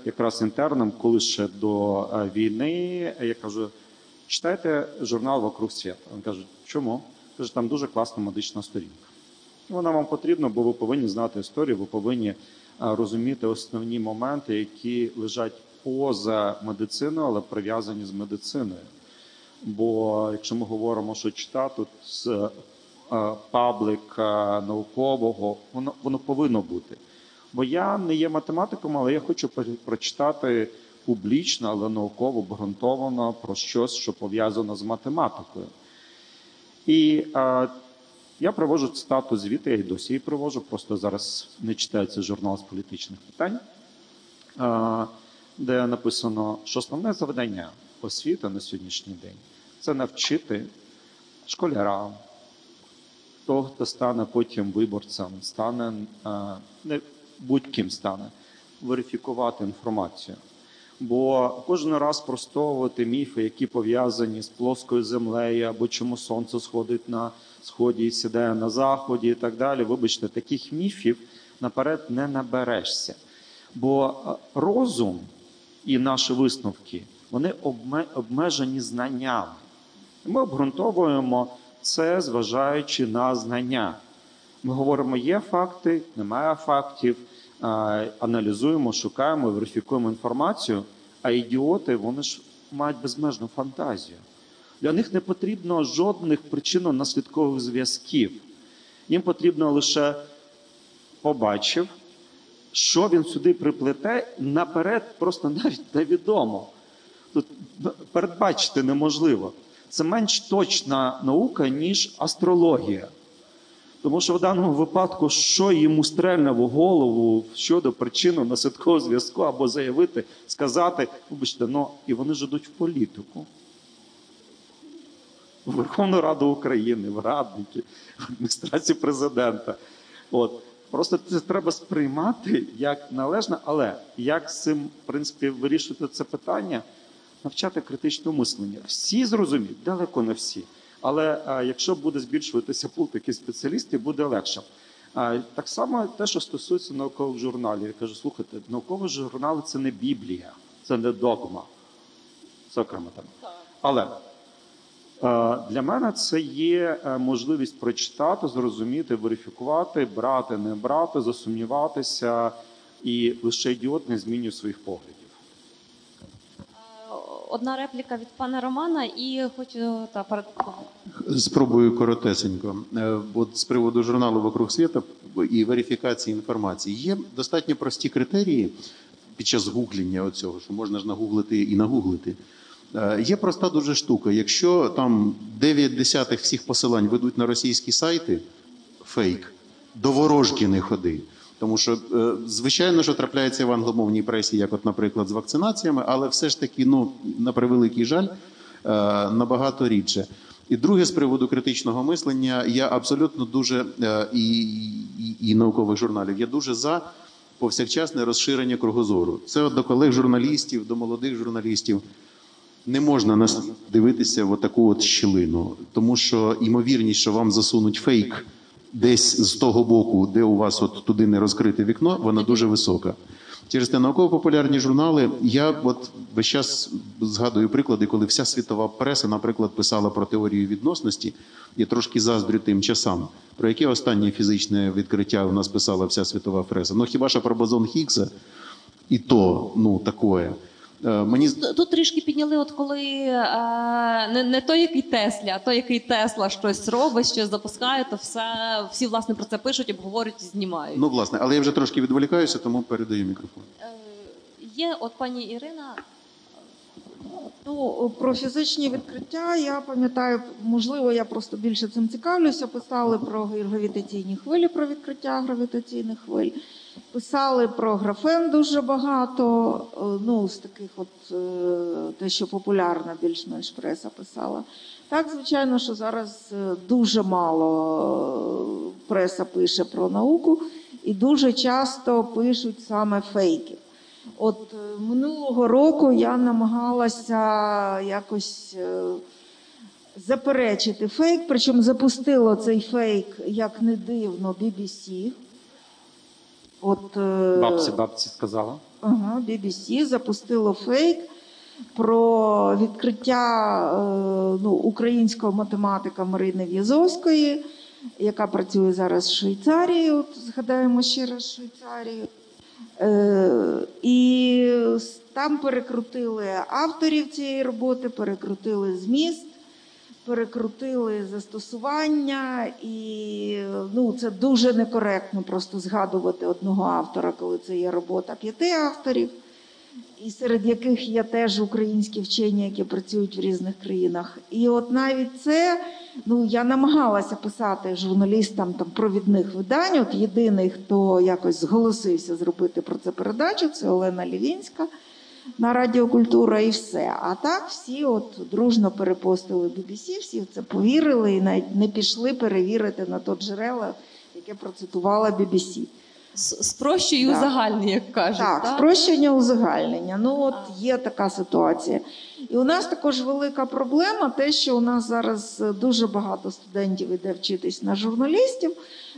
якраз інтерном, коли ще до війни, я кажу, читайте журнал «Вокруг світу». Він каже, чому? Каже, там дуже класна медична сторінка. Вона вам потрібна, бо ви повинні знати історію, ви повинні розуміти основні моменти, які лежать поза медициною, але прив'язані з медициною. Бо якщо ми говоримо, що читати з паблика наукового, воно повинно бути. Бо я не є математиком, але я хочу прочитати публічно, але науково обґрунтовано про щось, що пов'язано з математикою. І я проводжу цитату звідти, я й досі її проводжу, просто зараз не читається журнал з політичних питань, де написано, що основне завдання освіти на сьогоднішній день – це навчити школяра, того, хто стане потім виборцем, стане, не будь-ким стане, верифікувати інформацію. Бо кожен раз спростовувати міфи, які пов'язані з плоскою землею, або чому сонце сходить на сході і сідає на заході і так далі. Вибачте, таких міфів наперед не наберешся. Бо розум і наші висновки, вони обмежені знаннями. Ми обґрунтовуємо це, зважаючи на знання. Ми говоримо, є факти, немає фактів, аналізуємо, шукаємо, верифікуємо інформацію, а ідіоти, вони ж мають безмежну фантазію. Для них не потрібно жодних причинно-наслідкових зв'язків. Їм потрібно лише побачив, що він сюди приплете, наперед просто навіть невідомо. Тут передбачити неможливо. Це менш точна наука, ніж астрологія. Тому що в даному випадку, що йому стрельне в голову щодо причинно-наслідкового зв'язку, або заявити, сказати, вибачте, і вони ж йдуть в політику. В Верховну Раду України, в радники, в адміністрацію президента. Просто це треба сприймати як належне, але як з цим, в принципі, вирішувати це питання, навчати критичному мисленню. Всі зрозуміють, далеко не всі. Але якщо буде збільшуватися пул таких спеціалістів, буде легше. Так само те, що стосується наукових журналів. Я кажу, слухайте, наукові журнали – це не Біблія, це не догма. Це окрема тема. Але для мене це є можливість прочитати, зрозуміти, верифікувати, брати, не брати, засумніватися, і лише ідіот не змінює своїх поглядів. Одна репліка від пана Романа і хочу Спробую коротесенько. От з приводу журналу «Вокруг світа» і верифікації інформації. Є достатньо прості критерії під час гугління оцього, що можна ж нагуглити і нагуглити. Є проста дуже штука. Якщо там 9/10 всіх посилань ведуть на російські сайти, фейк, до ворожки не ходи. Тому що, звичайно, що трапляється в англомовній пресі, як от, наприклад, з вакцинаціями, але все ж таки, на превеликий жаль, набагато рідше. І друге, з приводу критичного мислення, я абсолютно дуже, і наукових журналів, я дуже за повсякчасне розширення кругозору. Це от до колег-журналістів, до молодих журналістів. Не можна нас дивитися в таку от щілину, тому що ймовірність, що вам засунуть фейк десь з того боку, де у вас от туди не розкрите вікно, вона дуже висока. Через те науково-популярні журнали, я от весь час згадую приклади, коли вся світова преса, наприклад, писала про теорію відносності, я трошки заздрю тим часам. Про яке останнє фізичне відкриття у нас писала вся світова преса? Хіба що про бозон Хіггса? І то, такое. Тут трішки підняли, от коли не той, який Теслі, а той, який Тесла щось робить, щось запускає, то всі, власне, про це пишуть, обговорюють і знімають. Власне, але я вже трошки відволікаюся, тому передаю мікрофон. Є, от пані Ірина. Про фізичні відкриття я пам'ятаю, можливо, я просто більше цим цікавлюся, писали про гравітаційні хвилі, про відкриття гравітаційних хвиль. Писали про графен дуже багато, з таких те, що популярна більш-менш преса писала. Так, звичайно, що зараз дуже мало преса пише про науку і дуже часто пишуть саме фейки. Минулого року я намагалася якось заперечити фейк, причому запустило цей фейк, як не дивно, BBC. Бабці сказала. BBC запустило фейк про відкриття українського математика Марини В'язовської, яка працює зараз в Швейцарії. Згадаємо ще раз Швейцарію. І там перекрутили авторів цієї роботи, перекрутили зміст, перекрутили застосування, і це дуже некоректно просто згадувати одного автора, коли це є робота 5 авторів, і серед яких є теж українські вчені, які працюють в різних країнах. І навіть це, я намагалася писати журналістам провідних видань, єдиний, хто якось зголосився зробити про це передачу, це Олена Лівінська на Радіо Культура, і все. А так всі дружно перепостили BBC, всі в це повірили і навіть не пішли перевірити на то джерело, яке процитувала BBC. Спрощує узагальнення, як кажуть. Так, спрощення узагальнення. Є така ситуація. І у нас також велика проблема, те, що у нас зараз дуже багато студентів іде вчитись на журналістів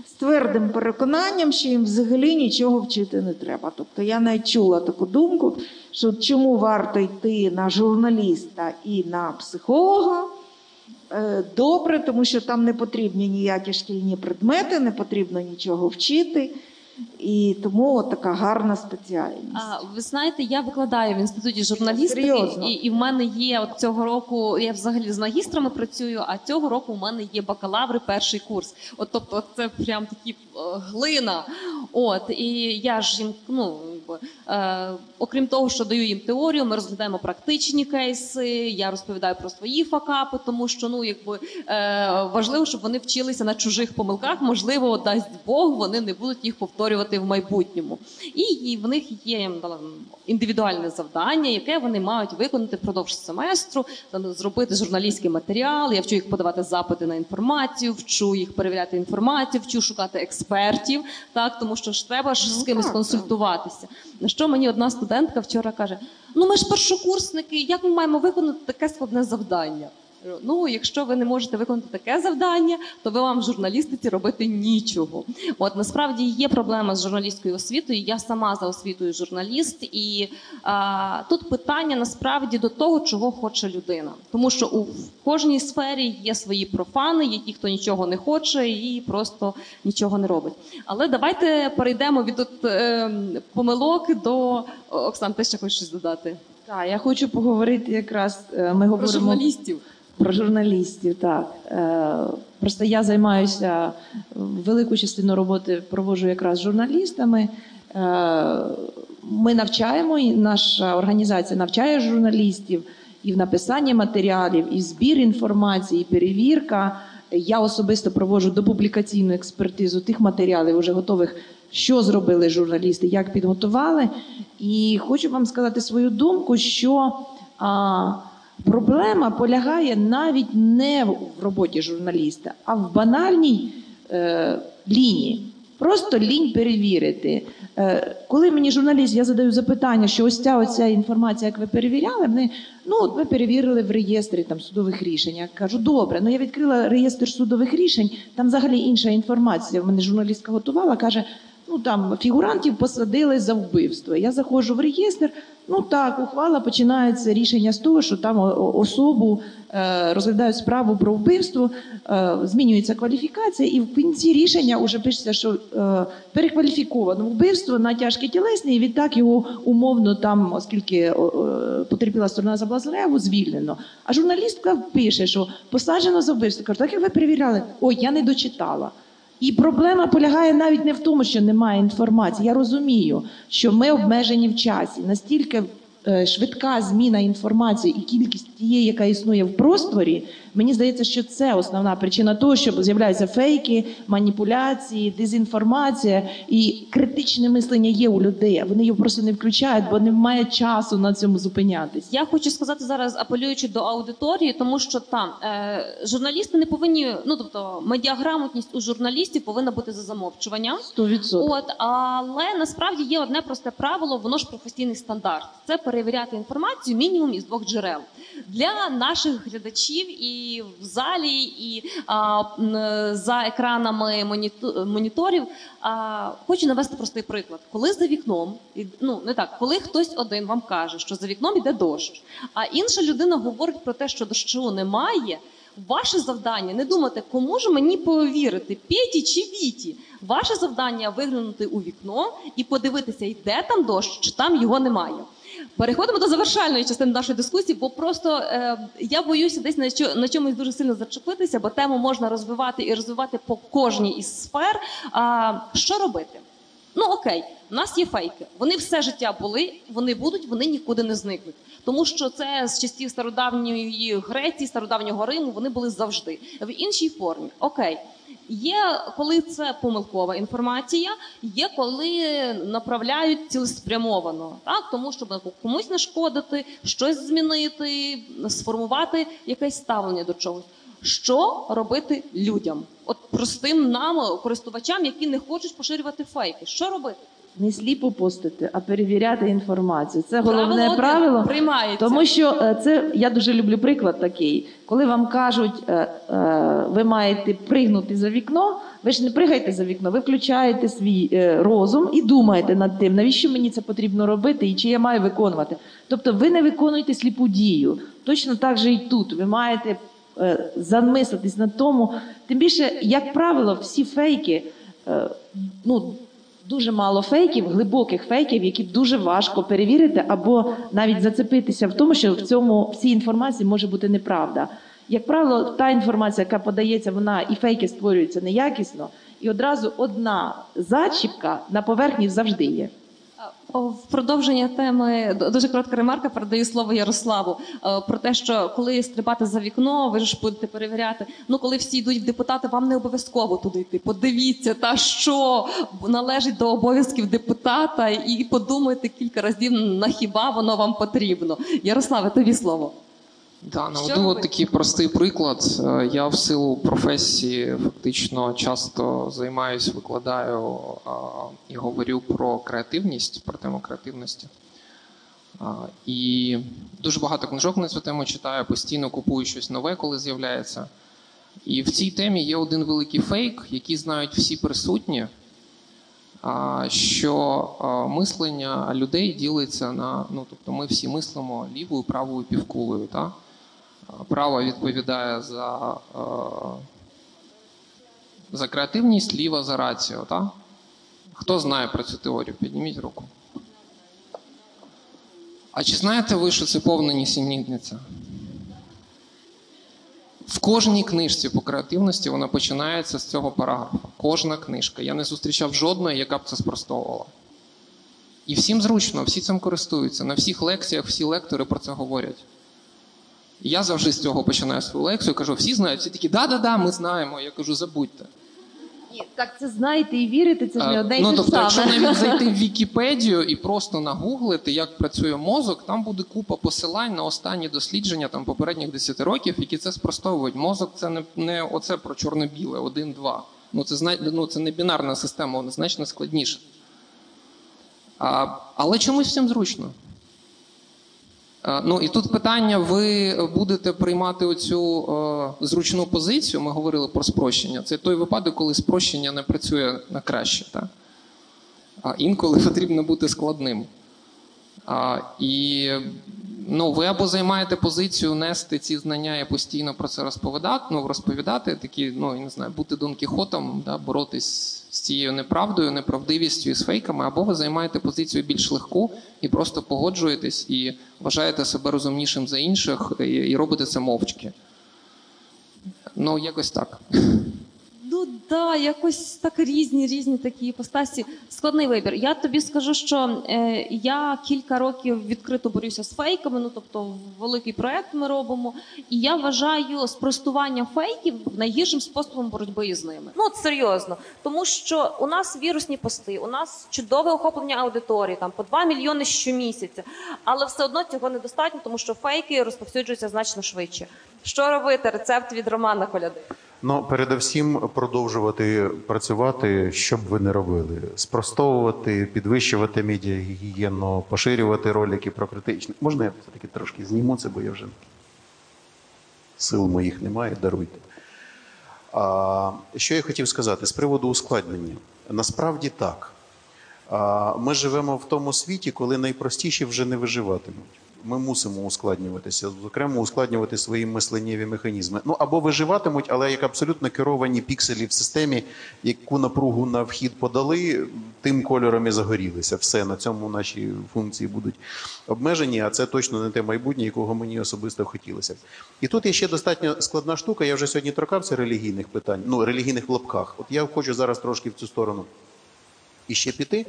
з твердим переконанням, що їм взагалі нічого вчити не треба. Тобто я навіть чула таку думку, що чому варто йти на журналіста і на психолога. Добре, тому що там не потрібні ніякі шкільні предмети, не потрібно нічого вчити. І тому така гарна спеціальність. Ви знаєте, я викладаю в інституті журналістики, і в мене є цього року, я взагалі з магістрами працюю, а цього року в мене є бакалаври перший курс. Тобто це прям такі глина. І я ж їм, окрім того, що даю їм теорію, ми розглядаємо практичні кейси, я розповідаю про свої факапи, тому що важливо, щоб вони вчилися на чужих помилках, можливо, дасть Бог, вони не будуть їх повторювати в майбутньому. І в них є, я їм дала індивідуальне завдання, яке вони мають виконати впродовж семестру, зробити журналістський матеріал, я вчу їх подавати запити на інформацію, вчу їх перевіряти інформацію, вчу шукати експертів, так, тому що ж треба з кимось консультуватися. На що мені одна студентка вчора каже: ми ж першокурсники, як ми маємо виконати таке складне завдання? Якщо ви не можете виконати таке завдання, то вам в журналістиці робити нічого. От насправді є проблема з журналістською освітою. Я сама за освітою журналіст, і тут питання насправді до того, чого хоче людина. Тому що у кожній сфері є свої профани, є ті, хто нічого не хоче і просто нічого не робить. Але давайте перейдемо від помилок до Оксан, ти ще хочеш щось додати? Так, я хочу поговорити якраз, ми говоримо... Про журналістів. Про журналістів, так. Просто я займаюся, велику частину роботи проводжу якраз з журналістами. Ми навчаємо, і наша організація навчає журналістів і в написанні матеріалів, і в збір інформації, і перевірка. Я особисто проводжу допублікаційну експертизу тих матеріалів, вже готових, що зробили журналісти, як підготували. І хочу вам сказати свою думку, що... проблема полягає навіть не в роботі журналіста, а в банальній лінії. Просто лінь перевірити. Коли мені журналіст, я задаю запитання, що ось ця інформація, як ви перевіряли, ми перевірили в реєстрі судових рішень. Я кажу: добре, я відкрила реєстр судових рішень, там взагалі інша інформація. В мене журналістка готувала, каже: там фігурантів посадили за вбивство. Я заходжу в реєстр, ухвала починається рішення з того, що там особу розглядають справу про вбивство, змінюється кваліфікація, і в кінці рішення вже пишеться, що перекваліфіковано вбивство на тяжке тілесне, і відтак його умовно оскільки потерпіла сторона забула заяву, звільнено. А журналістка пише, що посаджено за вбивство. Кажу: так як ви перевіряли? Ой, я не дочитала. І проблема полягає навіть не в тому, що немає інформації. Я розумію, що ми обмежені в часі. Настільки швидка зміна інформації і кількість тієї, яка існує в просторі, мені здається, що це основна причина того, що з'являються фейки, маніпуляції, дезінформація. І критичне мислення є у людей, а вони його просто не включають, бо немає часу на цьому зупинятись. Я хочу сказати зараз, апелюючи до аудиторії, тому що журналісти не повинні, медіаграмотність у журналістів повинна бути за замовчуванням. 100%. Але насправді є одне просте правило, воно ж професійний стандарт. Це перевіряти інформацію мінімум із 2 джерел. Для наших глядачів і в залі, і за екранами моніторів хочу навести простий приклад. Коли за вікном, коли хтось один вам каже, що за вікном іде дощ, а інша людина говорить про те, що дощу немає, ваше завдання не думати, кому ж мені повірити, Петі чи Віті. Ваше завдання виглянути у вікно і подивитися, йде там дощ, чи там його немає. Переходимо до завершальної частини нашої дискусії, бо просто я боюся десь на чомусь дуже сильно зачепитися, бо тему можна розвивати і розвивати по кожній із сфер. Що робити? Окей, у нас є фейки. Вони все життя були, вони будуть, вони нікуди не зникнуть. Тому що це з часів стародавньої Греції, стародавнього Риму, вони були завжди. В іншій формі. Окей. Є, коли це помилкова інформація, є, коли направляють цілеспрямовано, тому щоб комусь нашкодити, щось змінити, сформувати якесь ставлення до чогось. Що робити людям? От простим нам, користувачам, які не хочуть поширювати фейки. Що робити? Не сліпо постити, а перевіряти інформацію. Це головне правило. Приймається. Тому що я дуже люблю приклад такий. Коли вам кажуть, ви маєте пригнути за вікно, ви ж не пригаєте за вікно, ви включаєте свій розум і думаєте над тим, навіщо мені це потрібно робити і чи я маю виконувати. Тобто ви не виконуєте сліпу дію. Точно так же і тут. Ви маєте замислитись на тому. Тим більше, як правило, всі фейки, дуже мало фейків, глибоких фейків, які дуже важко перевірити або навіть зацепитися в тому, що в цій інформації може бути неправда. Як правило, та інформація, яка подається, вона і фейки створюються неякісно, і одразу одна зачіпка на поверхні завжди є. В продовження теми дуже коротка ремарка, передаю слово Ярославу. Про те, що коли стрибати за вікно, ви ж будете перевіряти. Ну, коли всі йдуть в депутати, вам не обов'язково туди йти. Подивіться, та що належить до обов'язків депутата, і подумайте кілька разів, на хіба воно вам потрібно. Ярославе, тобі слово. Да, наведу от такий простий приклад. Я в силу професії фактично часто займаюсь, викладаю і говорю про креативність, про тему креативності. І дуже багато книжок на цю тему читаю, постійно купую щось нове, коли з'являється. І в цій темі є один великий фейк, який знають всі присутні, що мислення людей ділиться на, ну, тобто ми всі мислимо лівою, правою півкулею, так? Права відповідає за креативність, ліва за раціо, так? Хто знає про цю теорію? Підніміть руку. А чи знаєте ви, що це повна нісенітниця? В кожній книжці по креативності вона починається з цього параграфу. Кожна книжка. Я не зустрічав жодної, яка б це спростовувала. І всім зручно, всі цим користуються. На всіх лекціях всі лектори про це говорять. І я завжди з цього починаю свою лекцію, кажу, всі знають, всі такі, да, ми знаємо. Я кажу, забудьте. Ні, так це знаєте і вірите, це ж не одне і те ж тобто, якщо саме. навіть зайти в Вікіпедію і просто нагуглити, як працює мозок, там буде купа посилань на останні дослідження там, попередніх 10 років, які це спростовують. Мозок – це не оце про чорно-біле, 1-2. Це не бінарна система, вона значно складніша. Але чомусь всім зручно. Ну і тут питання, ви будете приймати оцю зручну позицію, ми говорили про спрощення. Це той випадок, коли спрощення не працює на краще. Так? А інколи потрібно бути складним. І ви або займаєте позицію нести ці знання і постійно про це розповідати, такі, я не знаю, бути Дон Кіхотом, да, боротись з цією неправдою, неправдивістю і з фейками, або ви займаєте позицію більш легку і просто погоджуєтесь і вважаєте себе розумнішим за інших і робите це мовчки. Якось так. Ну да, якось так різні такі іпостасі. Складний вибір. Я тобі скажу, що я кілька років відкрито борюся з фейками, тобто великий проект ми робимо, і я вважаю спростування фейків найгіршим способом боротьби із ними. Ну от серйозно, тому що у нас вірусні пости, у нас чудове охоплення аудиторії, там по 2 мільйони щомісяця, але все одно цього недостатньо, тому що фейки розповсюджуються значно швидше. Що робити? Рецепт від Романа Коляди. Передусім продовжувати працювати, що б ви не робили. Спростовувати, підвищувати медіагігієну, поширювати ролики про критичне. Можна я все-таки трошки зніму це, бо я вже сил моїх немає, даруйте. Що я хотів сказати з приводу ускладнення? Насправді так. Ми живемо в тому світі, коли найпростіші вже не виживатимуть. Ми мусимо ускладнюватися, зокрема ускладнювати свої мисленнєві механізми. Або виживатимуть, але як абсолютно керовані пікселі в системі, яку напругу на вхід подали, тим кольором і загорілися. Все, на цьому наші функції будуть обмежені, а це точно не те майбутнє, якого мені особисто хотілося. І тут є ще достатньо складна штука, я вже сьогодні торкався релігійних питань, релігійних в лапках. От я хочу зараз трошки в цю сторону іще піти.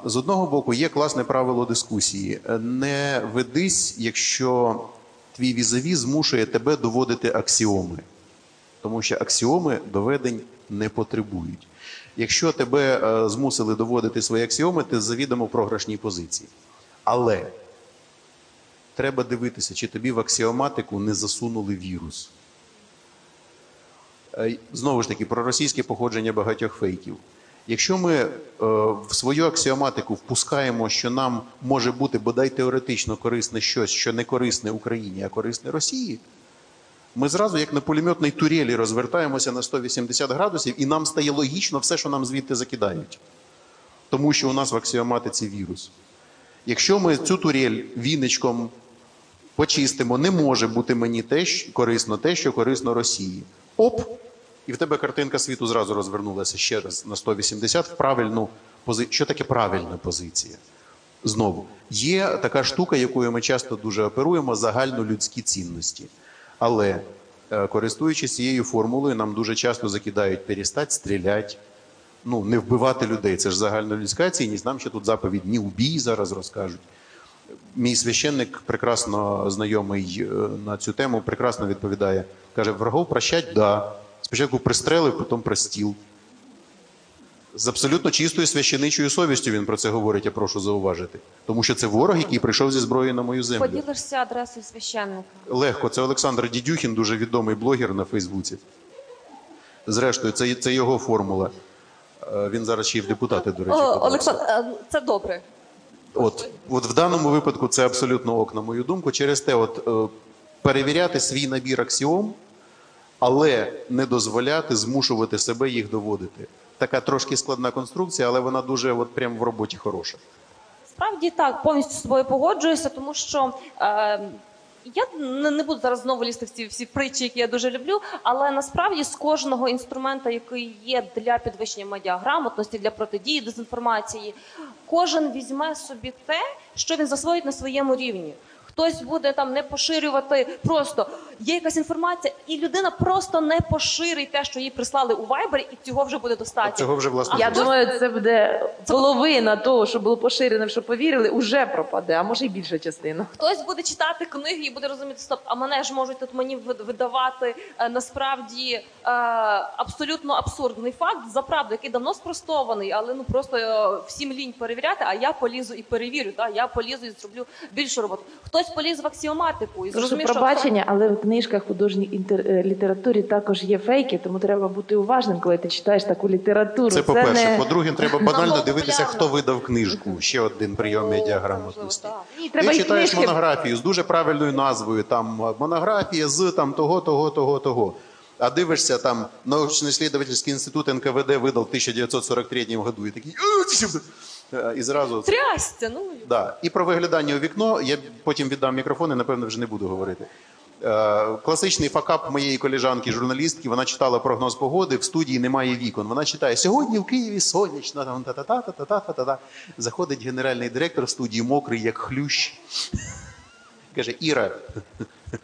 З одного боку, є класне правило дискусії. Не ведись, якщо твій візаві змушує тебе доводити аксіоми. Тому що аксіоми доведень не потребують. Якщо тебе змусили доводити свої аксіоми, ти завідомо в програшній позиції. Але треба дивитися, чи тобі в аксіоматику не засунули вірус. Знову ж таки, про російське походження багатьох фейків. Якщо ми в свою аксіоматику впускаємо, що нам може бути бодай теоретично корисне щось, що не корисне Україні, а корисне Росії, ми зразу, як на пулеметній турелі, розвертаємося на 180 градусів, і нам стає логічно все, що нам звідти закидають. Тому що у нас в аксіоматиці вірус. Якщо ми цю турель віничком почистимо, не може бути мені те, що корисно Росії. Оп! І в тебе картинка світу зразу розвернулася ще раз на 180 в правильну позицію. Що таке правильна позиція? Знову, є така штука, якою ми часто дуже оперуємо – загальнолюдські цінності. Але, користуючись цією формулою, нам дуже часто закидають «перестать стрілять», Ну, не вбивати людей, це ж загальнолюдська цінність. Нам ще тут заповідь «не убій» зараз розкажуть. Мій священник, прекрасно знайомий на цю тему, прекрасно відповідає. Каже, врагов прощать – да. Спочатку пристрелив, потім простіл. З абсолютно чистою священичою совістю він про це говорить, я прошу зауважити. Тому що це ворог, який прийшов зі зброєю на мою землю. Поділишся адресою священника. Легко. Це Олександр Дідюхін, дуже відомий блогер на Фейсбуці. Зрештою, це його формула. Він зараз ще й в депутати, до речі. Олександр, це добре. От в даному випадку це абсолютно ок, на мою думку. Через те, перевіряти свій набір аксіом, але не дозволяти змушувати себе їх доводити. Така трошки складна конструкція, але вона дуже прямо в роботі хороша. Справді так, повністю з тобою погоджуюся, тому що я не буду зараз знову лізти в ці всі притчі, які я дуже люблю, але насправді з кожного інструмента, який є для підвищення медіаграмотності, для протидії дезінформації, кожен візьме собі те, що він засвоїть на своєму рівні. Хтось буде там не поширювати, просто є якась інформація, і людина просто не поширить те, що їй прислали у Viber, і цього вже буде достатньо. Цього вже, власне, Я думаю, це буде половина того, що було поширено, що повірили, уже пропаде, а може й більша частина. Хтось буде читати книги і буде розуміти, стоп, а мене ж можуть тут мені видавати насправді абсолютно абсурдний факт за правду, який давно спростований, але просто всім лінь перевіряти, а я полізу і перевірю, я полізу і зроблю більшу роботу. Хтось поліз в аксіоматику і зрозумів, що... Пробачення, але в книжках художній літературі також є фейки, тому треба бути уважним, коли ти читаєш таку літературу. Це по-перше. не... По-друге, треба банально Намного дивитися, популярно. хто видав книжку. Ще один прийом медіаграмотності. Ні, Ти треба і читаєш книжки. монографію з дуже правильною назвою, там монографія з того. А дивишся, там научно-исследовательский інститут НКВД видав в 1943 году. І такий... І зразу... Трясця, Да. І про виглядання у вікно, я потім віддам мікрофон і, напевно, вже не буду говорити. Класичний факап моєї колежанки, журналістки, вона читала прогноз погоди, в студії немає вікон. Вона читає, сьогодні в Києві сонячно, там та-та-та-та-та-та-та. Заходить генеральний директор в студії, мокрий, як хлющ. Каже, Іра,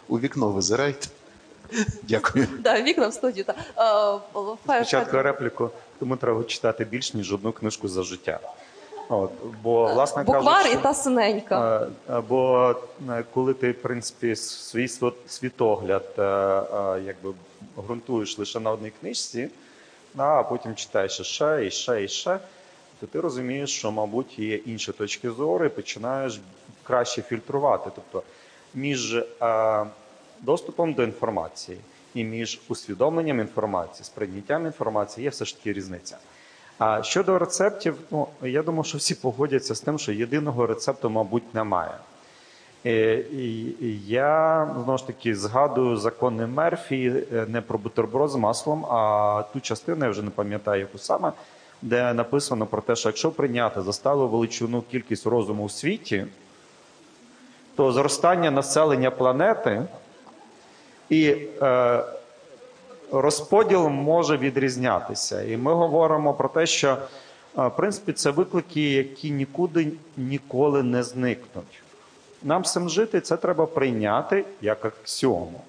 у вікно визирайте. Дякую. Да, вікна в студію. Спочатку репліку, тому треба читати більш, ніж одну книжку за життя. Бо, власне Буквар кажучи, і та синенька. Бо коли ти, в принципі, свій світогляд якби ґрунтуєш лише на одній книжці, а потім читаєш ще, то ти розумієш, що, мабуть, є інші точки зору і починаєш краще фільтрувати. Тобто між доступом до інформації і між усвідомленням інформації, сприйняттям інформації є все ж таки різниця. А щодо рецептів, я думаю, що всі погодяться з тим, що єдиного рецепту, мабуть, немає. Я, знову ж таки, згадую закони Мерфі не про бутерброд з маслом, а ту частину, я вже не пам'ятаю, яку саме, де написано про те, що якщо прийняти за сталу величину кількість розуму у світі, то зростання населення планети і розподіл може відрізнятися. І ми говоримо про те, що, в принципі, це виклики, які ніколи не зникнуть. Нам з цим жити, це треба прийняти як аксіому.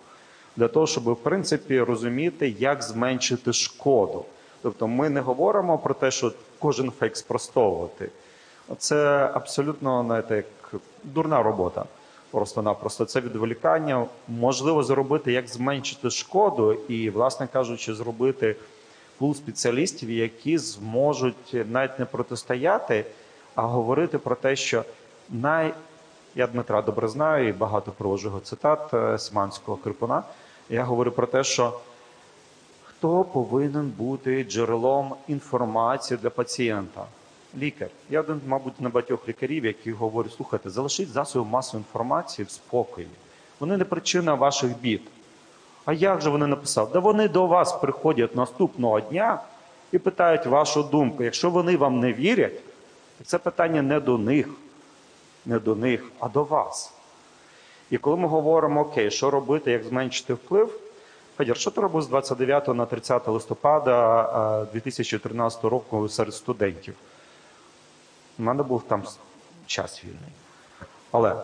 Для того, щоб, в принципі, розуміти, як зменшити шкоду. Тобто ми не говоримо про те, що кожен фейк спростовувати. Це абсолютно, знаєте, як дурна робота. Просто-напросто це відволікання. Можливо зробити, як зменшити шкоду і, власне кажучи, зробити пул спеціалістів, які зможуть навіть не протистояти, а говорити про те, що я Дмитра добре знаю і багато приводжу його цитат Симанського Крипуна. Я говорю про те, що хто повинен бути джерелом інформації для пацієнта? Лікар. Я один, мабуть, на багатьох лікарів, які говорять, слухайте, залишіть засоби масової інформації в спокої. Вони не причина ваших бід. А як же вони написали? Да вони до вас приходять наступного дня і питають вашу думку. Якщо вони вам не вірять, це питання не до них, а до вас. І коли ми говоримо, окей, що робити, як зменшити вплив, Федір, що ти робив з 29 на 30 листопада 2013 року серед студентів? У мене був там час вільний. Але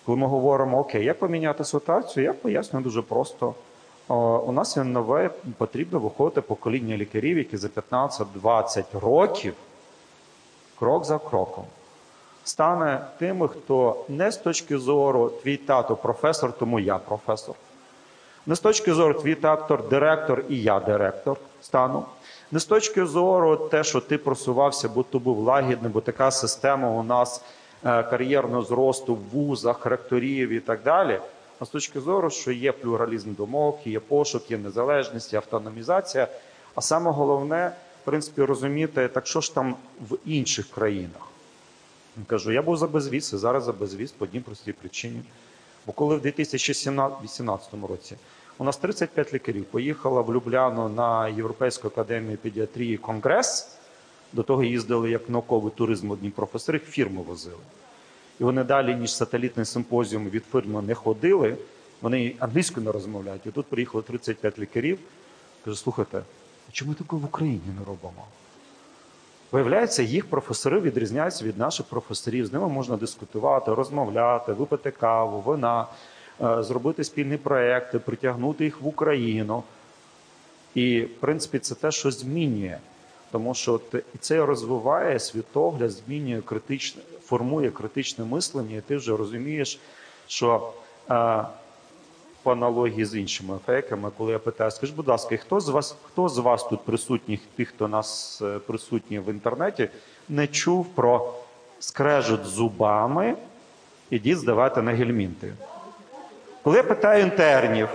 коли ми говоримо, окей, як поміняти ситуацію, я пояснюю дуже просто. у нас є нове, потрібно виходити покоління лікарів, які за 15-20 років, крок за кроком, стане тими, хто не з точки зору твій тато професор, тому я професор. Не з точки зору твій тато директор і я директор стану. Не з точки зору те, що ти просувався, бо ти був лагідний, бо така система у нас кар'єрного зросту в вузах, ректорів і так далі. А з точки зору, що є плюралізм думок, є пошук, є незалежність, є автономізація. А саме головне, в принципі, розуміти, так що ж там в інших країнах. Кажу, я був за безвіз, і зараз за безвіз по одній простій причині. Бо коли в 2018 році у нас 35 лікарів поїхало в Любляну на Європейську академію педіатрії конгрес, до того їздили як науковий туризм одні професори, фірми возили. І вони далі, ніж сателітний симпозіум від фірми не ходили, вони англійською не розмовляють. І тут приїхало 35 лікарів. Кажу, слухайте, а чому ми таке в Україні не робимо? Виявляється, їх професори відрізняються від наших професорів. З ними можна дискутувати, розмовляти, випити каву, вина, зробити спільні проекти, притягнути їх в Україну. І, в принципі, це те, що змінює. Тому що це розвиває світогляд, змінює формує критичне мислення, і ти вже розумієш, що по аналогії з іншими фейками, коли я питаю, скажіть, будь ласка, хто з вас тут присутніх, тих, хто нас присутні в інтернеті, не чув про скрежет зубами, ідіть здавати на гельмінти? Коли я питаю інтернів,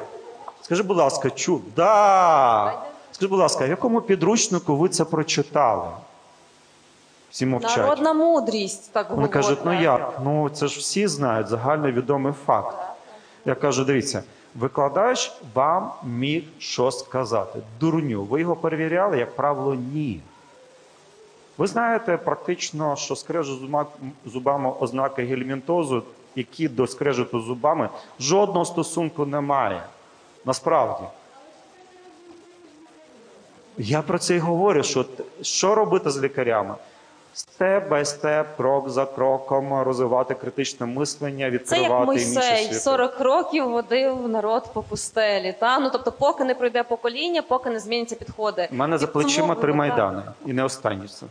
скажіть, будь ласка, чув? Да! Скажіть, будь ласка, в якому підручнику ви це прочитали? Всі мовчать. Народна мудрість, так Вони говорять. кажуть, ну як? Ну це ж всі знають, загальновідомий факт. Я кажу, дивіться, викладач вам міг що сказати. Дурню. Ви його перевіряли? Як правило, ні. Ви знаєте практично, що скрежет зубами ознаки гельмінтозу, які до скрежету зубами жодного стосунку немає. Насправді. Я про це й говорю, що робити з лікарями? Степ бай степ, крок за кроком, розвивати критичне мислення, Це відкривати як інші Мойсей, світи. 40 років водив народ по пустелі. Та? Ну, тобто, поки не пройде покоління, поки не зміняться підходи. У мене за І плечима тому, 3 так. майдани. І не останній це.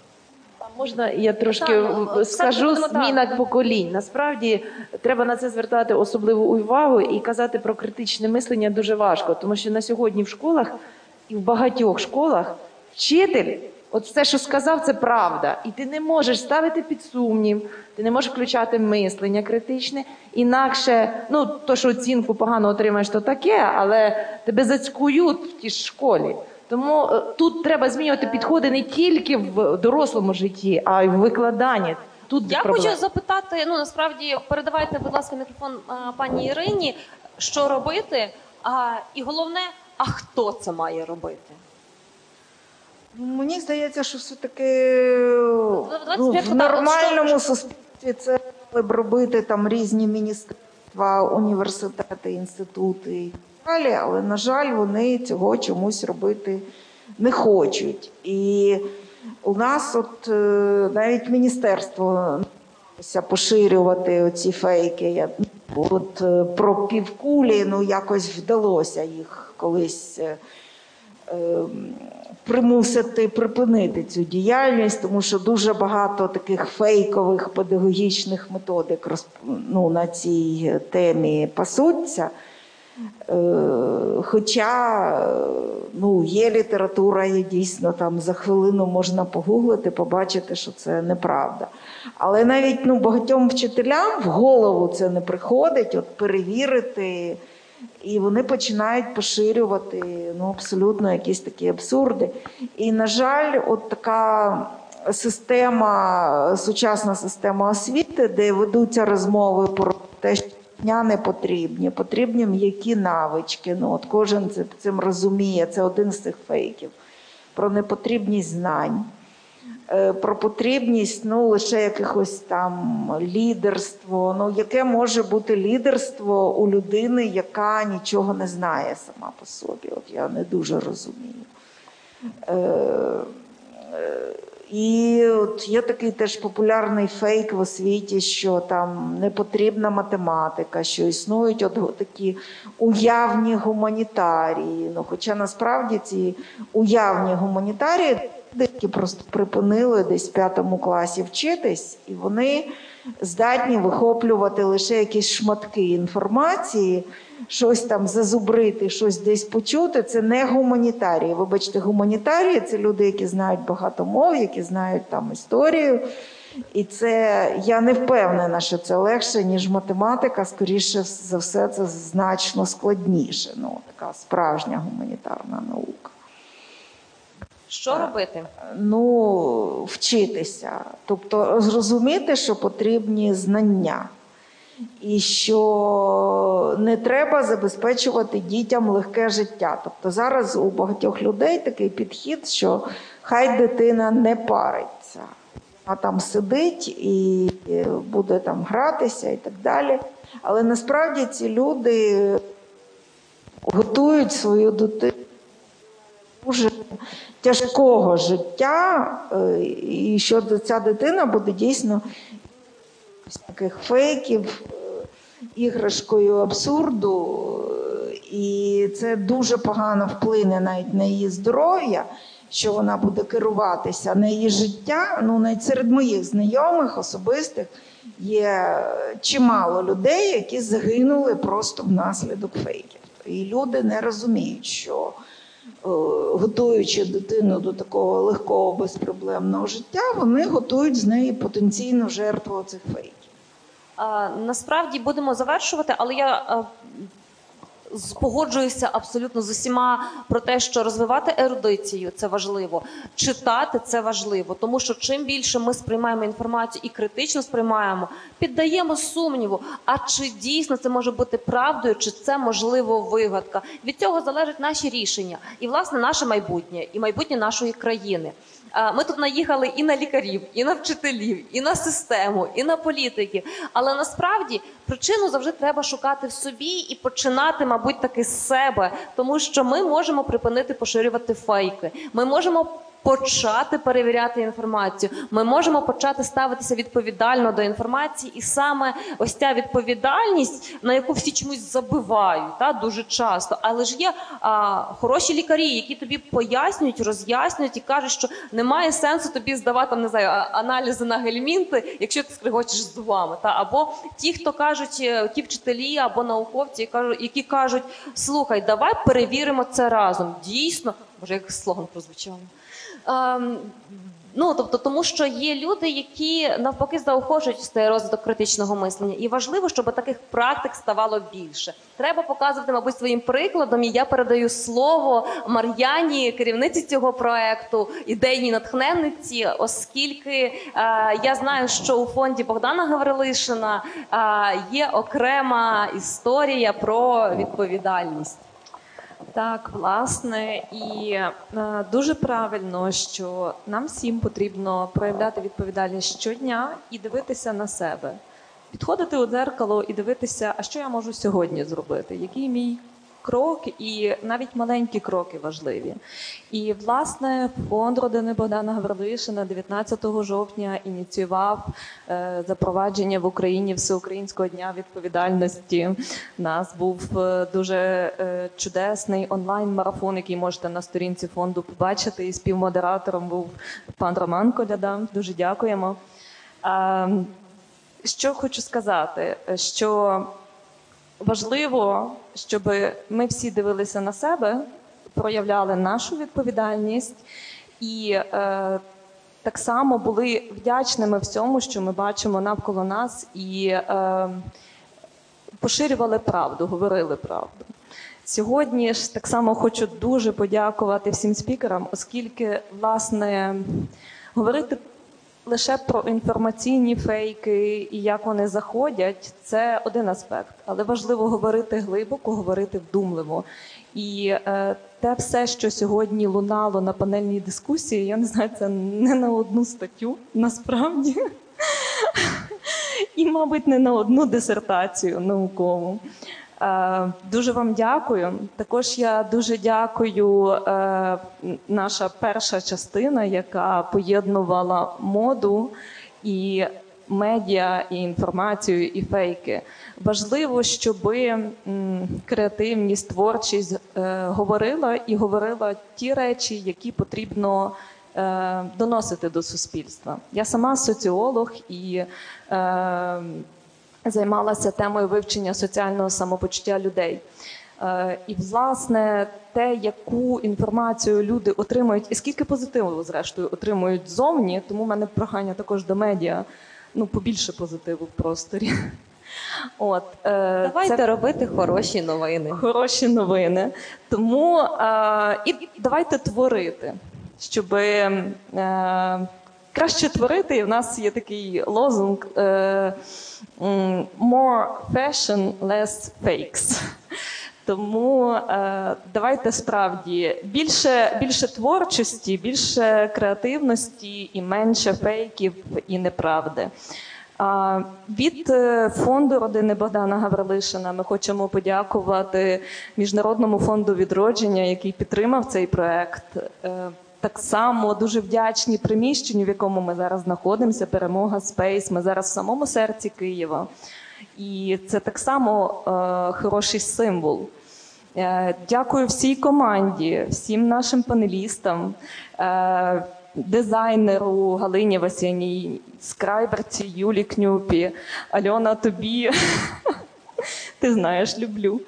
Можна я трошки Так, скажу будемо так. зміна поколінь. Насправді треба на це звертати особливу увагу і казати про критичне мислення дуже важко, тому що на сьогодні в школах і в багатьох школах вчитель, от все, що сказав, це правда. І ти не можеш ставити під сумнів, ти не можеш включати мислення критичне, інакше, ну, то, що оцінку погано отримаєш, то таке, але тебе зацькують в тій ж школі. Тому тут треба змінювати підходи не тільки в дорослому житті, а й в викладанні. Тут Я проблема. хочу запитати, ну насправді передавайте, будь ласка, мікрофон пані Ірині, що робити, і головне, а хто це має робити? Мені здається, що все-таки Давайте в нормальному суспільстві це мали б робити там різні міністерства, університети, інститути і так далі, але, на жаль, вони цього чомусь робити не хочуть. І у нас от навіть міністерство намагалося поширювати оці фейки. От про півкулі, ну якось вдалося їх колись примусити припинити цю діяльність, тому що дуже багато таких фейкових педагогічних методик на цій темі пасуться. Хоча є література, і дійсно там за хвилину можна погуглити, побачити, що це неправда. Але навіть багатьом вчителям в голову це не приходить, от перевірити, і вони починають поширювати абсолютно якісь такі абсурди. І, на жаль, от така система, сучасна система освіти, де ведуться розмови про те, що знання не потрібні, потрібні м'які навички. От кожен цим розуміє, це один з цих фейків. Про непотрібність знань, про потрібність лише якихось там лідерство. Яке може бути лідерство у людини, яка нічого не знає сама по собі? От я не дуже розумію. І от є такий теж популярний фейк в освіті, що там не потрібна математика, що існують от такі уявні гуманітарії. Ну, хоча насправді ці уявні гуманітарії, які просто припинили десь в 5 класі вчитись, і вони здатні вихоплювати лише якісь шматки інформації, щось там зазубрити, щось десь почути. Це не гуманітарії. Вибачте, гуманітарії – це люди, які знають багато мов, які знають там історію. І це, я не впевнена, що це легше, ніж математика. Скоріше за все, це значно складніше. Ну, така справжня гуманітарна наука. Що робити? Ну, вчитися. Тобто зрозуміти, що потрібні знання. І що не треба забезпечувати дітям легке життя. Тобто зараз у багатьох людей такий підхід, що хай дитина не париться. Вона там сидить і буде там гратися і так далі. Але насправді ці люди готують свою дитину дуже тяжкого життя, і що ця дитина буде дійсно з таких фейків, іграшкою абсурду, і це дуже погано вплине навіть на її здоров'я, що вона буде керуватися, на її життя. Ну, навіть серед моїх знайомих, особистих, є чимало людей, які загинули просто внаслідок фейків. І люди не розуміють, що готуючи дитину до такого легкого, безпроблемного життя, вони готують з неї потенційну жертву цих фейків. Насправді будемо завершувати, але я погоджуюся абсолютно з усіма про те, що розвивати ерудицію – це важливо, читати – це важливо, тому що чим більше ми сприймаємо інформацію і критично сприймаємо, піддаємо сумніву, а чи дійсно це може бути правдою, чи це, можливо, вигадка. Від цього залежать наші рішення і, власне, наше майбутнє, і майбутнє нашої країни. Ми тут наїхали і на лікарів, і на вчителів, і на систему, і на політиків. Але насправді причину завжди треба шукати в собі і починати, мабуть, таки з себе. Тому що ми можемо припинити поширювати фейки. Ми можемо почати перевіряти інформацію. Ми можемо почати ставитися відповідально до інформації. І саме ось ця відповідальність, на яку всі чомусь забивають, дуже часто. Але ж є хороші лікарі, які тобі пояснюють, роз'яснюють і кажуть, що немає сенсу тобі здавати, не знаю, аналізи на гельмінти, якщо ти скригочеш з зубами. Або ті, хто кажуть, ті вчителі або науковці, які кажуть, слухай, давай перевіримо це разом. Дійсно, може, як слоган прозвучало. Тобто, тому що є люди, які навпаки заохочують цей розвиток критичного мислення. І важливо, щоб таких практик ставало більше. Треба показувати, мабуть, своїм прикладом. І я передаю слово Мар'яні, керівниці цього проекту, ідейній натхненниці, оскільки я знаю, що у фонді Богдана Гаврилишина є окрема історія про відповідальність. Так, власне, і дуже правильно, що нам всім потрібно проявляти відповідальність щодня і дивитися на себе. Підходити у дзеркало і дивитися, а що я можу сьогодні зробити, який мій крок, і навіть маленькі кроки важливі. І, власне, фонд родини Богдана Гаврилишина 19 жовтня ініціював запровадження в Україні Всеукраїнського дня відповідальності. У нас був дуже чудесний онлайн-марафон, який можете на сторінці фонду побачити. І співмодератором був пан Роман Коляда. Дуже дякуємо. Що хочу сказати, що важливо, щоб ми всі дивилися на себе, проявляли нашу відповідальність і так само були вдячними всьому, що ми бачимо навколо нас, і поширювали правду, говорили правду. Сьогодні ж так само хочу дуже подякувати всім спікерам, оскільки, власне, говорити лише про інформаційні фейки і як вони заходять – це один аспект. Але важливо говорити глибоко, говорити вдумливо. І те все, що сьогодні лунало на панельній дискусії, я не знаю, це не на одну статтю, насправді. І, мабуть, не на одну дисертацію наукову. Дуже вам дякую. Також я дуже дякую наша перша частина, яка поєднувала моду і медіа, і інформацію, і фейки. Важливо, щоб креативність, творчість говорила ті речі, які потрібно доносити до суспільства. Я сама соціолог і займалася темою вивчення соціального самопочуття людей. І, власне, те, яку інформацію люди отримують, і скільки позитиву, зрештою, отримують ззовні, тому в мене прохання також до медіа, побільше позитиву в просторі. Давайте робити хороші новини. Хороші новини. Тому і давайте творити, щоб краще творити. І в нас є такий лозунг «More fashion, less fakes». Тому давайте справді більше творчості, більше креативності і менше фейків і неправди. Від фонду родини Богдана Гаврилишина ми хочемо подякувати Міжнародному фонду відродження, який підтримав цей проект. Так само дуже вдячні приміщенню, в якому ми зараз знаходимося, «Перемога Спейс». Ми зараз в самому серці Києва. І це так само хороший символ. Дякую всій команді, всім нашим панелістам, дизайнеру Галині Васяній, скрайберці Юлі Кнюпі, Альона, тобі, ти знаєш, люблю.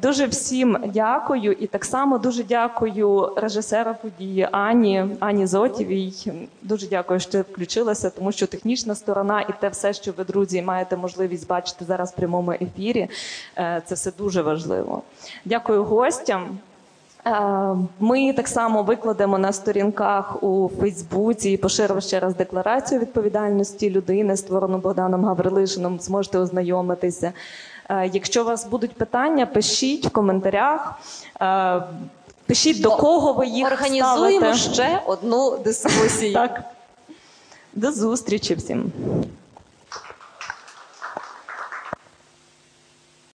Дуже всім дякую. І так само дуже дякую режисеру події Ані Зотєвій. Дуже дякую, що ти включилася, тому що технічна сторона і те все, що ви, друзі, маєте можливість бачити зараз в прямому ефірі, це все дуже важливо. Дякую гостям. Ми так само викладемо на сторінках у Фейсбуці і поширимо ще раз декларацію відповідальності людини, створену Богданом Гаврилишином, зможете ознайомитися. Якщо у вас будуть питання, пишіть в коментарях, пишіть, до кого ви їх Організуємо ставите. ще одну дискусію. Так. До зустрічі всім.